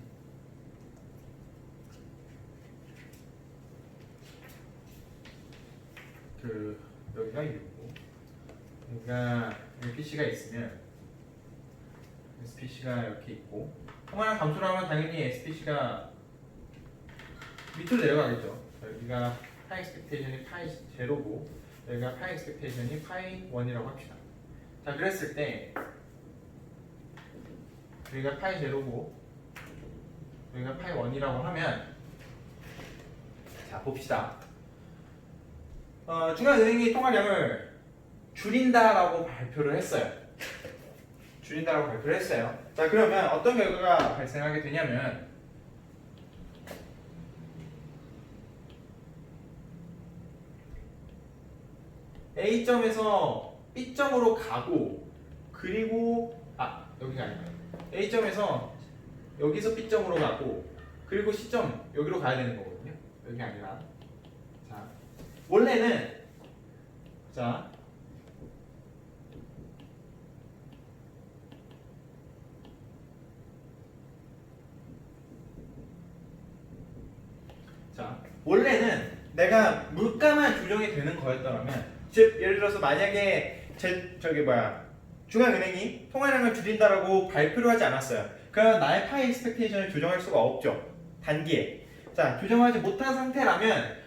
여기가 6고 여기가 여기 PC가 있으면 SPC가 이렇게 있고 통화량 감소를 하면 당연히 SPC가 밑으로 내려가겠죠. 여기가 파이 expectation이 파이 제로고 여기가 파이 expectation이 파이 1이라고 합시다. 자, 그랬을 때 여기가 파이 제로고 여기가 파이 1이라고 하면 자, 봅시다. 중앙은행이 통화량을 줄인다라고 발표를 했어요. 줄인다라고 발표를 했어요. 자, 그러면 어떤 결과가 발생하게 되냐면 A점에서 B점으로 가고 그리고 여기가 아니라 A점에서 여기서 B점으로 가고 그리고 C점 여기로 가야 되는 거거든요. 여기 아니라 자, 원래는 자 원래는 내가 물가만 조정이 되는 거였더라면 즉 예를 들어서 만약에 중앙은행이 통화량을 줄인다라고 발표를 하지 않았어요. 그럼 나의 파이 익스펙테이션을 조정할 수가 없죠. 단기에. 자, 조정하지 못한 상태라면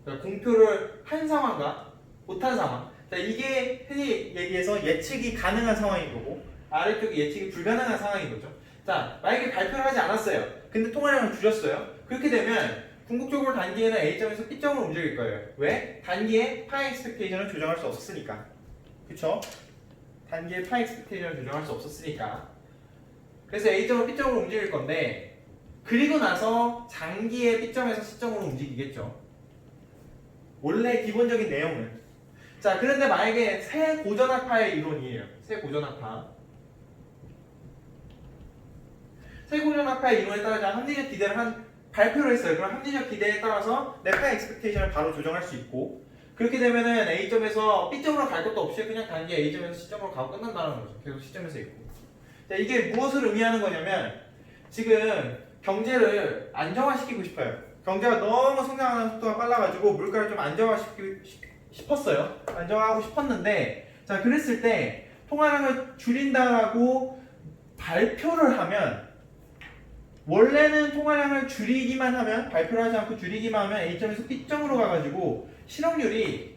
그러니까 공표를 한 상황과 못한 상황. 자, 이게 흔히 얘기해서 예측이 가능한 상황인 거고 아래쪽이 예측이 불가능한 상황인 거죠. 자, 만약에 발표를 하지 않았어요. 근데 통화량을 줄였어요. 그렇게 되면 궁극적으로 단기에는 A점에서 B점으로 움직일 거예요. 왜? 단기에 파이 익스펙테이션을 조정할 수 없었으니까. 그쵸? 단기에 파이 익스펙테이션을 조정할 수 없었으니까. 그래서 A점으로 B점으로 움직일 건데 그리고 나서 장기에 B점에서 C점으로 움직이겠죠. 원래 기본적인 내용은. 자, 그런데 만약에 새 고전학파의 이론이에요. 새 고전학파. 새 고전학파의 이론에 따라 합리적 기대를 발표를 했어요. 그럼 합리적 기대에 따라서 내 파이 익스펙테이션을 바로 조정할 수 있고 그렇게 되면은 A점에서 B점으로 갈 것도 없이 그냥 단기 A점에서 C점으로 가고 끝난다는 거죠. 계속 C점에서 있고. 자, 이게 무엇을 의미하는 거냐면 지금 경제를 안정화시키고 싶어요. 경제가 너무 성장하는 속도가 빨라가지고 물가를 좀 안정화시키고 싶었어요. 안정화하고 싶었는데 자, 그랬을 때 통화량을 줄인다라고 발표를 하면 원래는 통화량을 줄이기만 하면 발표를 하지 않고 줄이기만 하면 A점에서 B점으로 가가지고 실업률이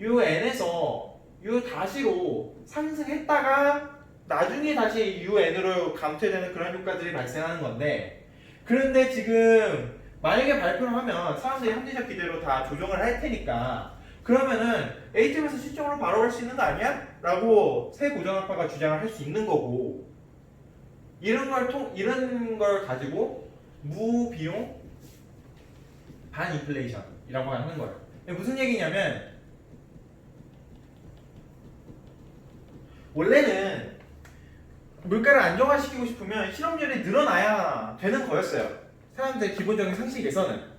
UN에서 U-로 상승했다가 나중에 다시 UN으로 감퇴되는 그런 효과들이 발생하는 건데 그런데 지금 만약에 발표를 하면 사람들이 합리적 기대로 다 조정을 할 테니까 그러면은 A점에서 C점으로 바로 갈 수 있는 거 아니야? 라고 새 고전학파가 주장을 할 수 있는 거고 이런 걸 가지고 무비용 반인플레이션이라고 하는 거예요. 무슨 얘기냐면 원래는 물가를 안정화시키고 싶으면 실업률이 늘어나야 되는 거였어요. 사람들의 기본적인 상식에서는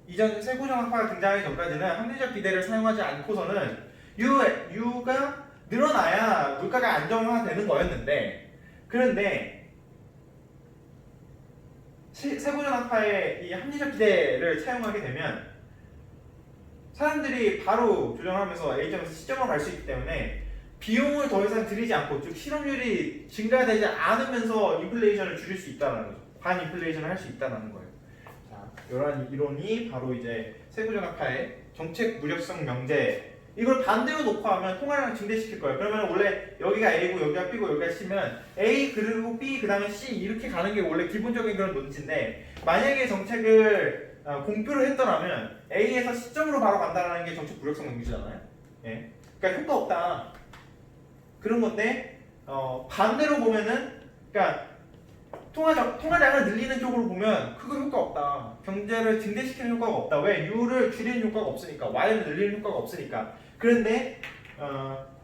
이전 새 고전학파가 등장하기 전까지는 합리적 기대를 사용하지 않고서는 U가 늘어나야 물가가 안정화되는 거였는데 그런데 세고전학파의 이 합리적 기대를 사용하게 되면 사람들이 바로 조정하면서 A점에서 C점으로 갈 수 있기 때문에 비용을 더 이상 들이지 않고 즉 실업률이 증가되지 않으면서 인플레이션을 줄일 수 있다는 거죠. 반인플레이션을 할 수 있다는 거예요. 자, 이런 이론이 바로 이제 세고전학파의 정책 무력성 명제. 이걸 반대로 놓고 하면 통화량을 증대시킬 거예요. 그러면 원래 여기가 A고 여기가 B고 여기가 C면 A 그리고 B 그 다음에 C 이렇게 가는 게 원래 기본적인 그런 논지인데 만약에 정책을 공표를 했더라면 A에서 C점으로 바로 간다는 게 정책 무력성 명제잖아요. 예. 그러니까 효과 없다. 그런 건데 반대로 보면은 그러니까 통화량을 늘리는 쪽으로 보면 그거 효과 없다. 경제를 증대시키는 효과가 없다. 왜? U를 줄이는 효과가 없으니까. Y를 늘리는 효과가 없으니까. 그런데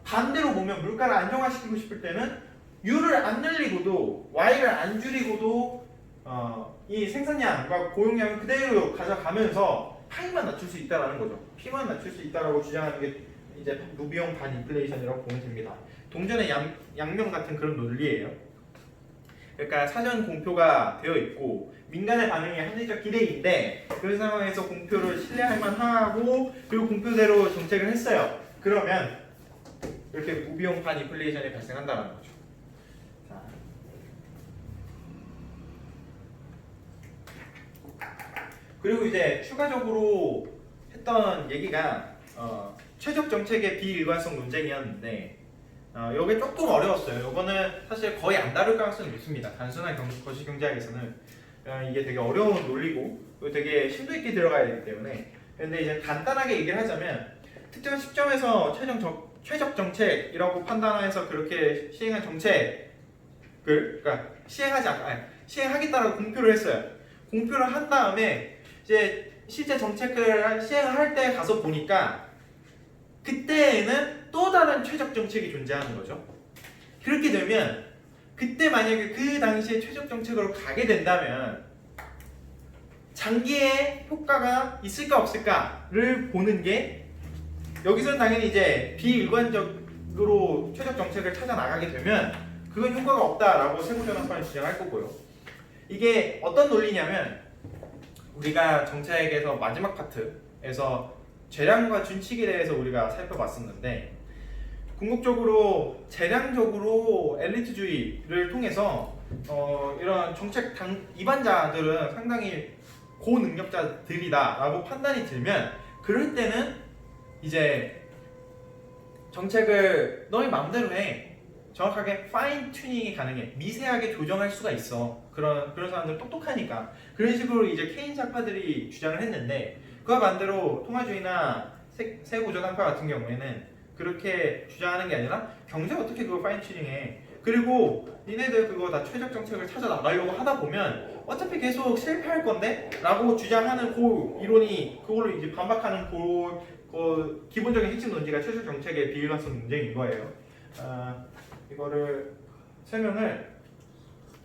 반대로 보면 물가를 안정화시키고 싶을 때는 U를 안 늘리고도 Y를 안 줄이고도 이 생산량과 고용량을 그대로 가져가면서 파이만 낮출 수 있다는 거죠. P만 낮출 수 있다라고 주장하는 게 이제 무비용 반인플레이션이라고 보면 됩니다. 동전의 양면 같은 그런 논리예요. 그러니까 사전 공표가 되어 있고 민간의 반응이 합리적 기대인데 그런 상황에서 공표를 신뢰할 만하고 그리고 공표대로 정책을 했어요. 그러면 이렇게 무비용 반인플레이션이 발생한다는 거죠. 자. 그리고 이제 추가적으로 했던 얘기가 최적 정책의 비일관성 논쟁이었는데 이게 조금 어려웠어요. 이거는 사실 거의 안 다룰 가능성이 높습니다. 단순한 거시경제학에서는 이게 되게 어려운 논리고 되게 심도 있게 들어가야 되기 때문에. 근데 이제 간단하게 얘기를 하자면 특정 시점에서 최적 정책이라고 판단해서 그렇게 시행한 정책을 그러니까 시행하겠다라고 공표를 했어요. 공표를 한 다음에 이제 실제 정책을 시행을 할 때 가서 보니까 그때에는 또 다른 최적 정책이 존재하는 거죠. 그렇게 되면 그때 만약에 그 당시에 최적 정책으로 가게 된다면 장기에 효과가 있을까 없을까를 보는 게 여기서는 당연히 이제 비일관적으로 최적 정책을 찾아 나가게 되면 그건 효과가 없다라고 세부전환판을 주장할 거고요. 이게 어떤 논리냐면 우리가 정책에서 마지막 파트에서 재량과 준칙에 대해서 우리가 살펴봤었는데 궁극적으로 재량적으로 엘리트주의를 통해서 이런 정책 입안자들은 상당히 고능력자들이다라고 판단이 들면 그럴 때는 이제 정책을 너희 마음대로 해 정확하게 파인 튜닝이 가능해 미세하게 조정할 수가 있어 그런 사람들 똑똑하니까 그런 식으로 이제 케인스 학파들이 주장을 했는데 그와 반대로 통화주의나 세부조단파 같은 경우에는 그렇게 주장하는 게 아니라 경제가 어떻게 그걸 파인 튜닝해 그리고 니네들 그거 다 최적 정책을 찾아 나가려고 하다 보면 어차피 계속 실패할 건데? 라고 주장하는 그 이론이 그걸로 이제 반박하는 그 기본적인 핵심 논지가 최적 정책의 비일관성 논쟁인 거예요. 이거를 설명을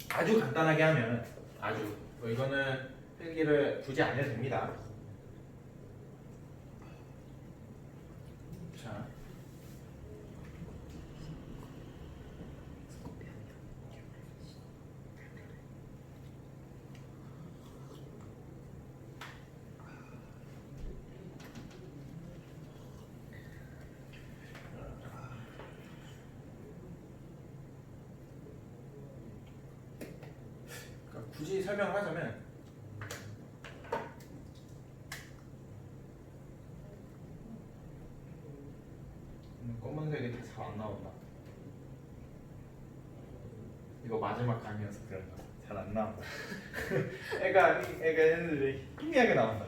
아주 간단하게 하면 이거는 필기를 굳이 안 해도 됩니다. 자. 굳이 설명을 하자면 검은색이 잘 안 나온다. 이거 마지막 강의여서 그런가 잘 안 나온다. 애가 얘네들이 희미하게 나온다.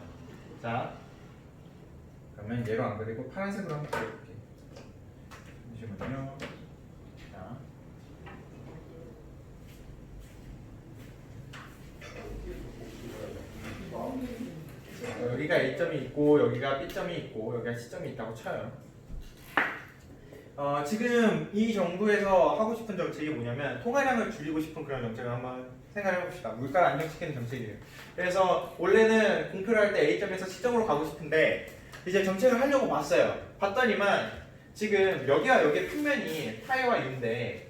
자, 그러면 얘로 안 그리고 파란색으로 한번 그려볼게. 잠시만요. 자. 여기가 A점이 있고 여기가 B점이 있고 여기가 C점이 있다고 쳐요. 지금 이 정부에서 하고 싶은 정책이 뭐냐면 통화량을 줄이고 싶은 그런 정책을 한번 생각해 봅시다. 물가를 안정시키는 정책이에요. 그래서 원래는 공표를 할 때 A점에서 C점으로 가고 싶은데 이제 정책을 하려고 봤더니만 지금 여기와 여기의 평면이 파이와 U인데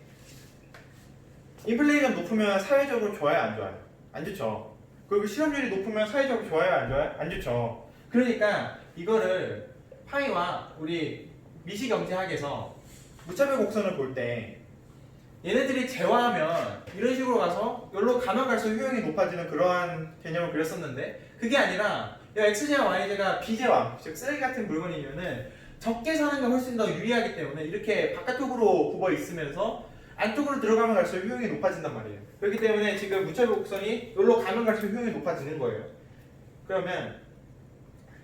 인플레이션 높으면 사회적으로 좋아요 안 좋아요? 안 좋죠. 그리고 실업률이 높으면 사회적으로 좋아요 안 좋아요? 안 좋죠. 그러니까 이거를 파이와 우리 미시경제학에서 무차별 곡선을 볼 때 얘네들이 재화하면 이런 식으로 가서 여기로 가면 갈수록 효용이 높아지는 그러한 개념을 그렸었는데 그게 아니라 x제와 y제가 비제와 즉 쓰레기 같은 물건이면은 적게 사는 게 훨씬 더 유리하기 때문에 이렇게 바깥쪽으로 굽어 있으면서 안쪽으로 들어가면 갈수록 효용이 높아진단 말이에요. 그렇기 때문에 지금 무차별 곡선이 여기로 가면 갈수록 효용이 높아지는 거예요. 그러면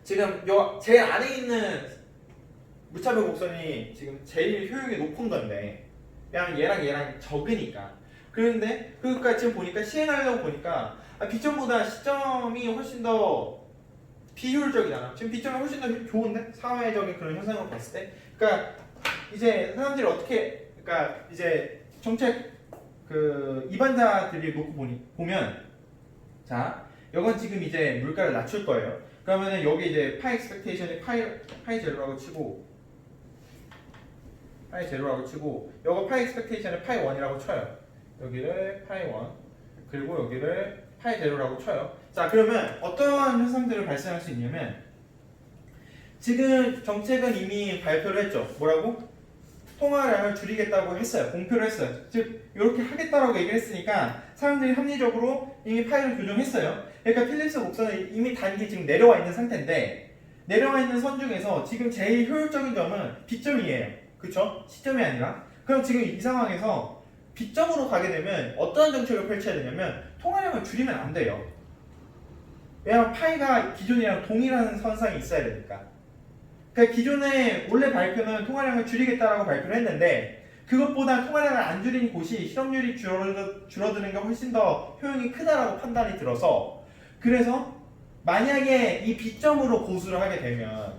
지금 요 제일 안에 있는 무차별 곡선이 지금 제일 효용이 높은 건데 그냥 얘랑 적으니까 그런데 그러니까 지금 보니까 시행하려고 보니까 B점보다 C점이 훨씬 더 비효율적이잖아. 지금 B점이 훨씬 더 좋은데 사회적인 그런 현상을 봤을 때 그러니까 이제 사람들이 어떻게 그러니까 이제 정책 그 입안자들이 놓고 보면 자 이건 지금 이제 물가를 낮출 거예요. 그러면은 여기 이제 파이 expectation이 파이 제로라고 치고 파이 제로라고 치고 요거 파이 expectation을 파이 1이라고 쳐요. 여기를 파이 1 그리고 여기를 파이 제로라고 쳐요. 자, 그러면 어떠한 현상들을 발생할 수 있냐면 지금 정책은 이미 발표를 했죠. 뭐라고? 통화량을 줄이겠다고 했어요. 공표를 했어요. 즉 이렇게 하겠다라고 얘기를 했으니까 사람들이 합리적으로 이미 파이를 교정했어요. 그러니까 필립스 곡선은 이미 단기 지금 내려와 있는 상태인데 내려와 있는 선 중에서 지금 제일 효율적인 점은 B점이에요. 그쵸? C점이 아니라. 그럼 지금 이 상황에서 B점으로 가게 되면 어떠한 정책을 펼쳐야 되냐면 통화량을 줄이면 안 돼요. 왜냐면 파이가 기존이랑 동일한 선상이 있어야 되니까. 그러니까 기존에 원래 발표는 통화량을 줄이겠다라고 발표를 했는데 그것보다 통화량을 안 줄인 곳이 실업률이 줄어드는 게 훨씬 더 효용이 크다라고 판단이 들어서 그래서 만약에 이 B점으로 고수를 하게 되면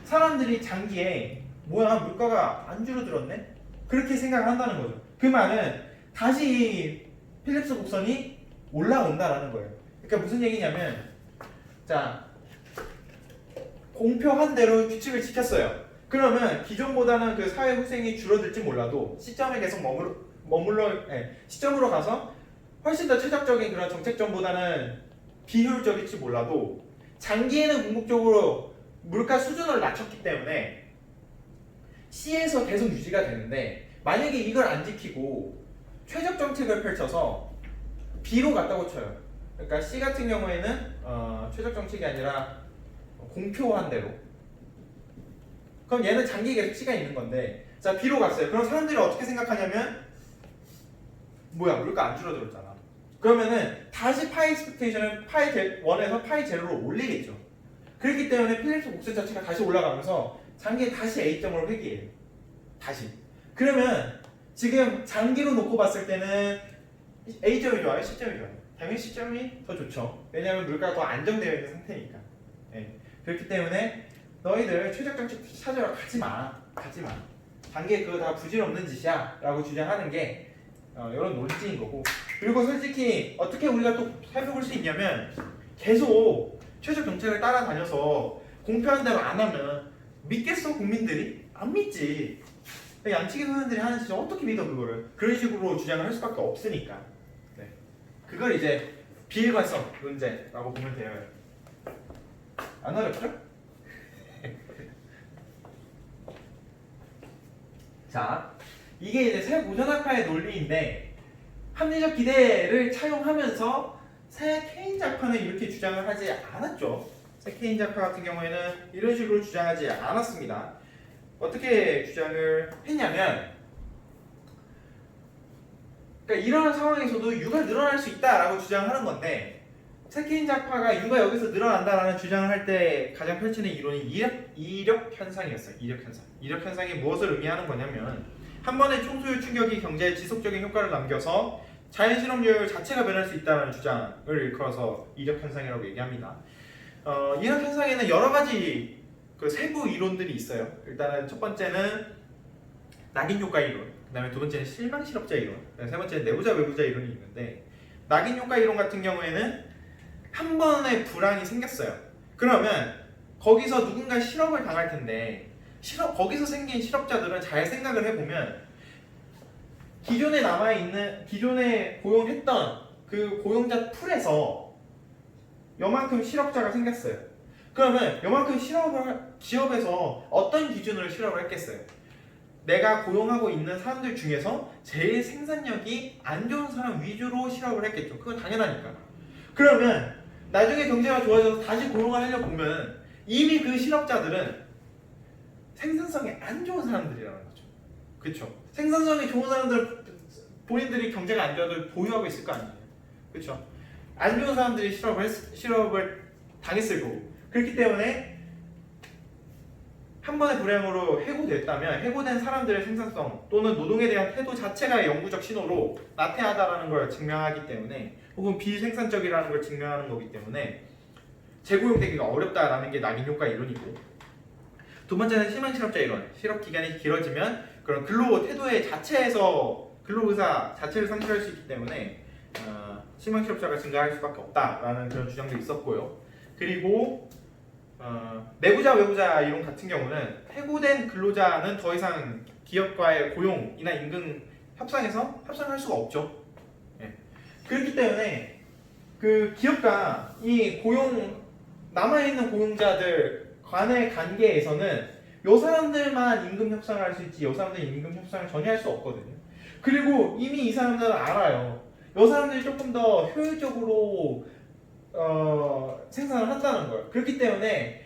사람들이 장기에 뭐야 물가가 안 줄어들었네? 그렇게 생각을 한다는 거죠. 그 말은 다시 필립스 곡선이 올라온다라는 거예요. 그러니까 무슨 얘기냐면 자 공표한 대로 규칙을 지켰어요. 그러면 기존보다는 그 사회 후생이 줄어들지 몰라도 시점에 계속 시점으로 가서 훨씬 더 최적적인 그런 정책점보다는 비효율적일지 몰라도 장기에는 궁극적으로 물가 수준을 낮췄기 때문에 C에서 계속 유지가 되는데 만약에 이걸 안 지키고 최적 정책을 펼쳐서 B로 갔다고 쳐요. 그러니까 C 같은 경우에는 최적 정책이 아니라 공표한 대로. 그럼 얘는 장기 계속 C가 있는 건데 자 B로 갔어요. 그럼 사람들이 어떻게 생각하냐면 뭐야 물가 안 줄어들었잖아. 그러면은 다시 파이 익스펙테이션을 파이 1에서 파이 제로로 올리겠죠. 그렇기 때문에 필립스 곡선 자체가 다시 올라가면서 장기에 다시 A점으로 회귀해요. 다시. 그러면 지금 장기로 놓고 봤을 때는 A점이 좋아요? C점이 좋아요? 당연히 C점이 더 좋죠. 왜냐하면 물가가 더 안정되어 있는 상태니까. 네. 그렇기 때문에 너희들 최적 정책 찾으러 가지 마. 단기에 그거 다 부질없는 짓이야 라고 주장하는 게 이런 논리인 거고 그리고 솔직히 어떻게 우리가 또 살펴볼 수 있냐면 계속 최적 정책을 따라다녀서 공표한 대로 안 하면 믿겠어 국민들이? 안 믿지. 양치기 선생들이 하는 짓을 어떻게 믿어 그거를. 그런 식으로 주장을 할 수밖에 없으니까. 네. 그걸 이제 비일관성 문제라고 보면 돼요. 안 어렵죠? 자, 이게 이제 새 고전학파의 논리인데 합리적 기대를 차용하면서 새 케인즈 학파는 이렇게 주장을 하지 않았죠. 새 케인즈 학파 같은 경우에는 이런 식으로 주장하지 않았습니다. 어떻게 주장을 했냐면 그러니까 이런 상황에서도 U가 늘어날 수 있다라고 주장하는 건데 새 케인즈 학파가 U가 여기서 늘어난다라는 주장을 할 때 가장 펼치는 이론이 이력 현상이었어요. 이력 현상이 무엇을 의미하는 거냐면 한 번의 총소유 충격이 경제에 지속적인 효과를 남겨서 자연 실업률 자체가 변할 수 있다는 주장을 일컬어서 이력 현상이라고 얘기합니다. 이력 현상에는 여러 가지 그 세부 이론들이 있어요. 일단은 첫 번째는 낙인 효과 이론, 그다음에 두 번째는 실망 실업자 이론, 세 번째는 내부자 외부자 이론이 있는데 낙인 효과 이론 같은 경우에는 한 번의 불황이 생겼어요. 그러면 거기서 누군가 실업을 당할 텐데 거기서 생긴 실업자들은 잘 생각을 해보면 기존에 고용했던 그 고용자 풀에서 요만큼 실업자가 생겼어요. 그러면 요만큼 기업에서 어떤 기준으로 실업을 했겠어요? 내가 고용하고 있는 사람들 중에서 제일 생산력이 안 좋은 사람 위주로 실업을 했겠죠. 그건 당연하니까. 그러면 나중에 경제가 좋아져서 다시 고용을 하려고 보면 이미 그 실업자들은 생산성이 안 좋은 사람들이라는 거죠. 그렇죠? 생산성이 좋은 사람들은 본인들이 경제가 안 좋아도 보유하고 있을 거 아니에요. 그렇죠? 안 좋은 사람들이 실업을 당했을 거고 그렇기 때문에 한 번의 불행으로 해고됐다면 해고된 사람들의 생산성 또는 노동에 대한 태도 자체가 영구적 신호로 나태하다라는 걸 증명하기 때문에 혹은 비생산적이라는 걸 증명하는 거기 때문에 재고용되기가 어렵다라는 게 낙인 효과 이론이고 두 번째는 실망 실업자 이론. 실업 기간이 길어지면 그런 근로 태도의 자체에서 근로 의사 자체를 상실할 수 있기 때문에 실망 실업자가 증가할 수밖에 없다라는 그런 주장도 있었고요. 그리고 내부자 외부자 이론 같은 경우는 해고된 근로자는 더 이상 기업과의 고용이나 임금 협상에서 협상할 수가 없죠. 예. 그렇기 때문에 그 기업과 이 남아있는 고용자들 간의 관계에서는 요 사람들만 임금 협상을 할 수 있지 요 사람들이 임금 협상을 전혀 할 수 없거든요. 그리고 이미 이 사람들은 알아요. 요 사람들이 조금 더 효율적으로 생산을 한다는 거예요. 그렇기 때문에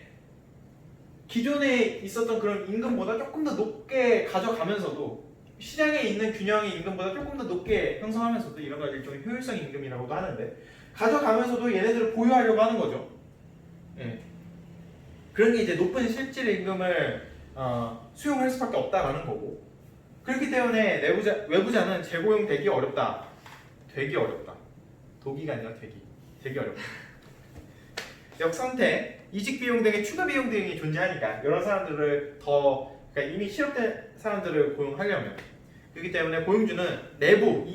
기존에 있었던 그런 임금보다 조금 더 높게 가져가면서도 시장에 있는 균형의 임금보다 조금 더 높게 형성하면서도 이런 걸 일종의 효율성 임금이라고도 하는데 가져가면서도 얘네들을 보유하려고 하는 거죠. 예. 그런 게 이제 높은 실질 임금을 수용할 수밖에 없다라는 거고 그렇기 때문에 외부자는 재고용 되기 어렵다. 되기 어렵다. 도기가 아니라 되기 어렵다. 역선택, 이직 비용 등의 추가 비용 등이 존재하니까 이런 사람들을 그러니까 이미 실업된 사람들을 고용하려면 그렇기 때문에 고용주는 내부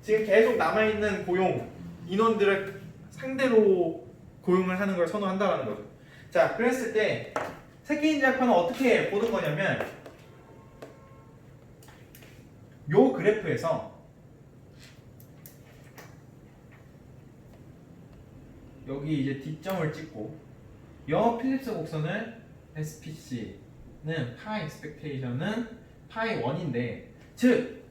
지금 계속 남아있는 고용 인원들을 상대로 고용을 하는 걸 선호한다라는 거죠. 자, 그랬을 때 세케인지 학파는 어떻게 보는 거냐면 요 그래프에서 여기 이제 D점을 찍고 요 필립스 곡선은 SPC는 파이 expectation은 파이 1인데 즉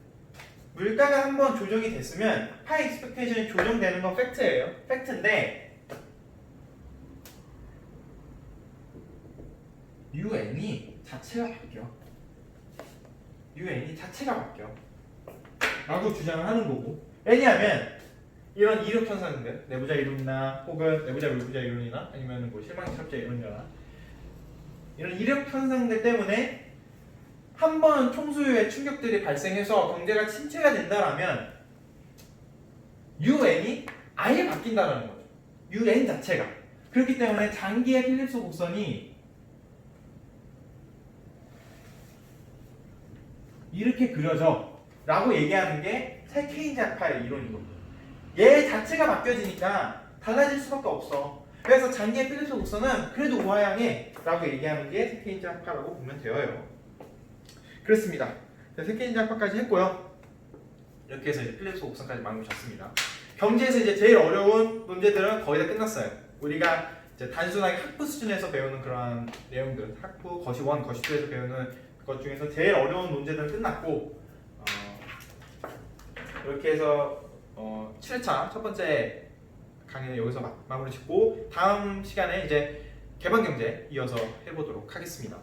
물가가 한번 조정이 됐으면 파이 expectation이 조정되는 건 팩트예요. 팩트인데 UN이 자체가 바뀌어 라고 주장을 하는 거고 왜냐하면 이런 이력 현상들 내부자 이론이나 혹은 내부자 외부자 이론이나 아니면 뭐 실망실업자 이론이나 이런 이력 현상들 때문에 한번 총수요의 충격들이 발생해서 경제가 침체가 된다라면 UN이 아예 바뀐다라는 거죠. UN 자체가 그렇기 때문에 장기의 필립스 곡선이 이렇게 그려져 라고 얘기하는 게 세케인지 학파의 이론인 겁니다. 얘 자체가 바뀌어지니까 달라질 수밖에 없어. 그래서 장기의 필립스 곡선은 그래도 우하향해 라고 얘기하는 게 세케인지 학파라고 보면 되어요. 그렇습니다. 세케인지 학파까지 했고요. 이렇게 해서 이제 필립스 곡선까지 마무리 졌습니다. 경제에서 이제 제일 어려운 논제들은 거의 다 끝났어요. 우리가 이제 단순하게 학부 수준에서 배우는 그런 내용들, 학부 거시 1, 거시 2에서 배우는 것 중에서 제일 어려운 논제들은 끝났고 이렇게 해서 7회차 첫 번째 강의는 여기서 마무리 짓고 다음 시간에 이제 개방경제 이어서 해보도록 하겠습니다.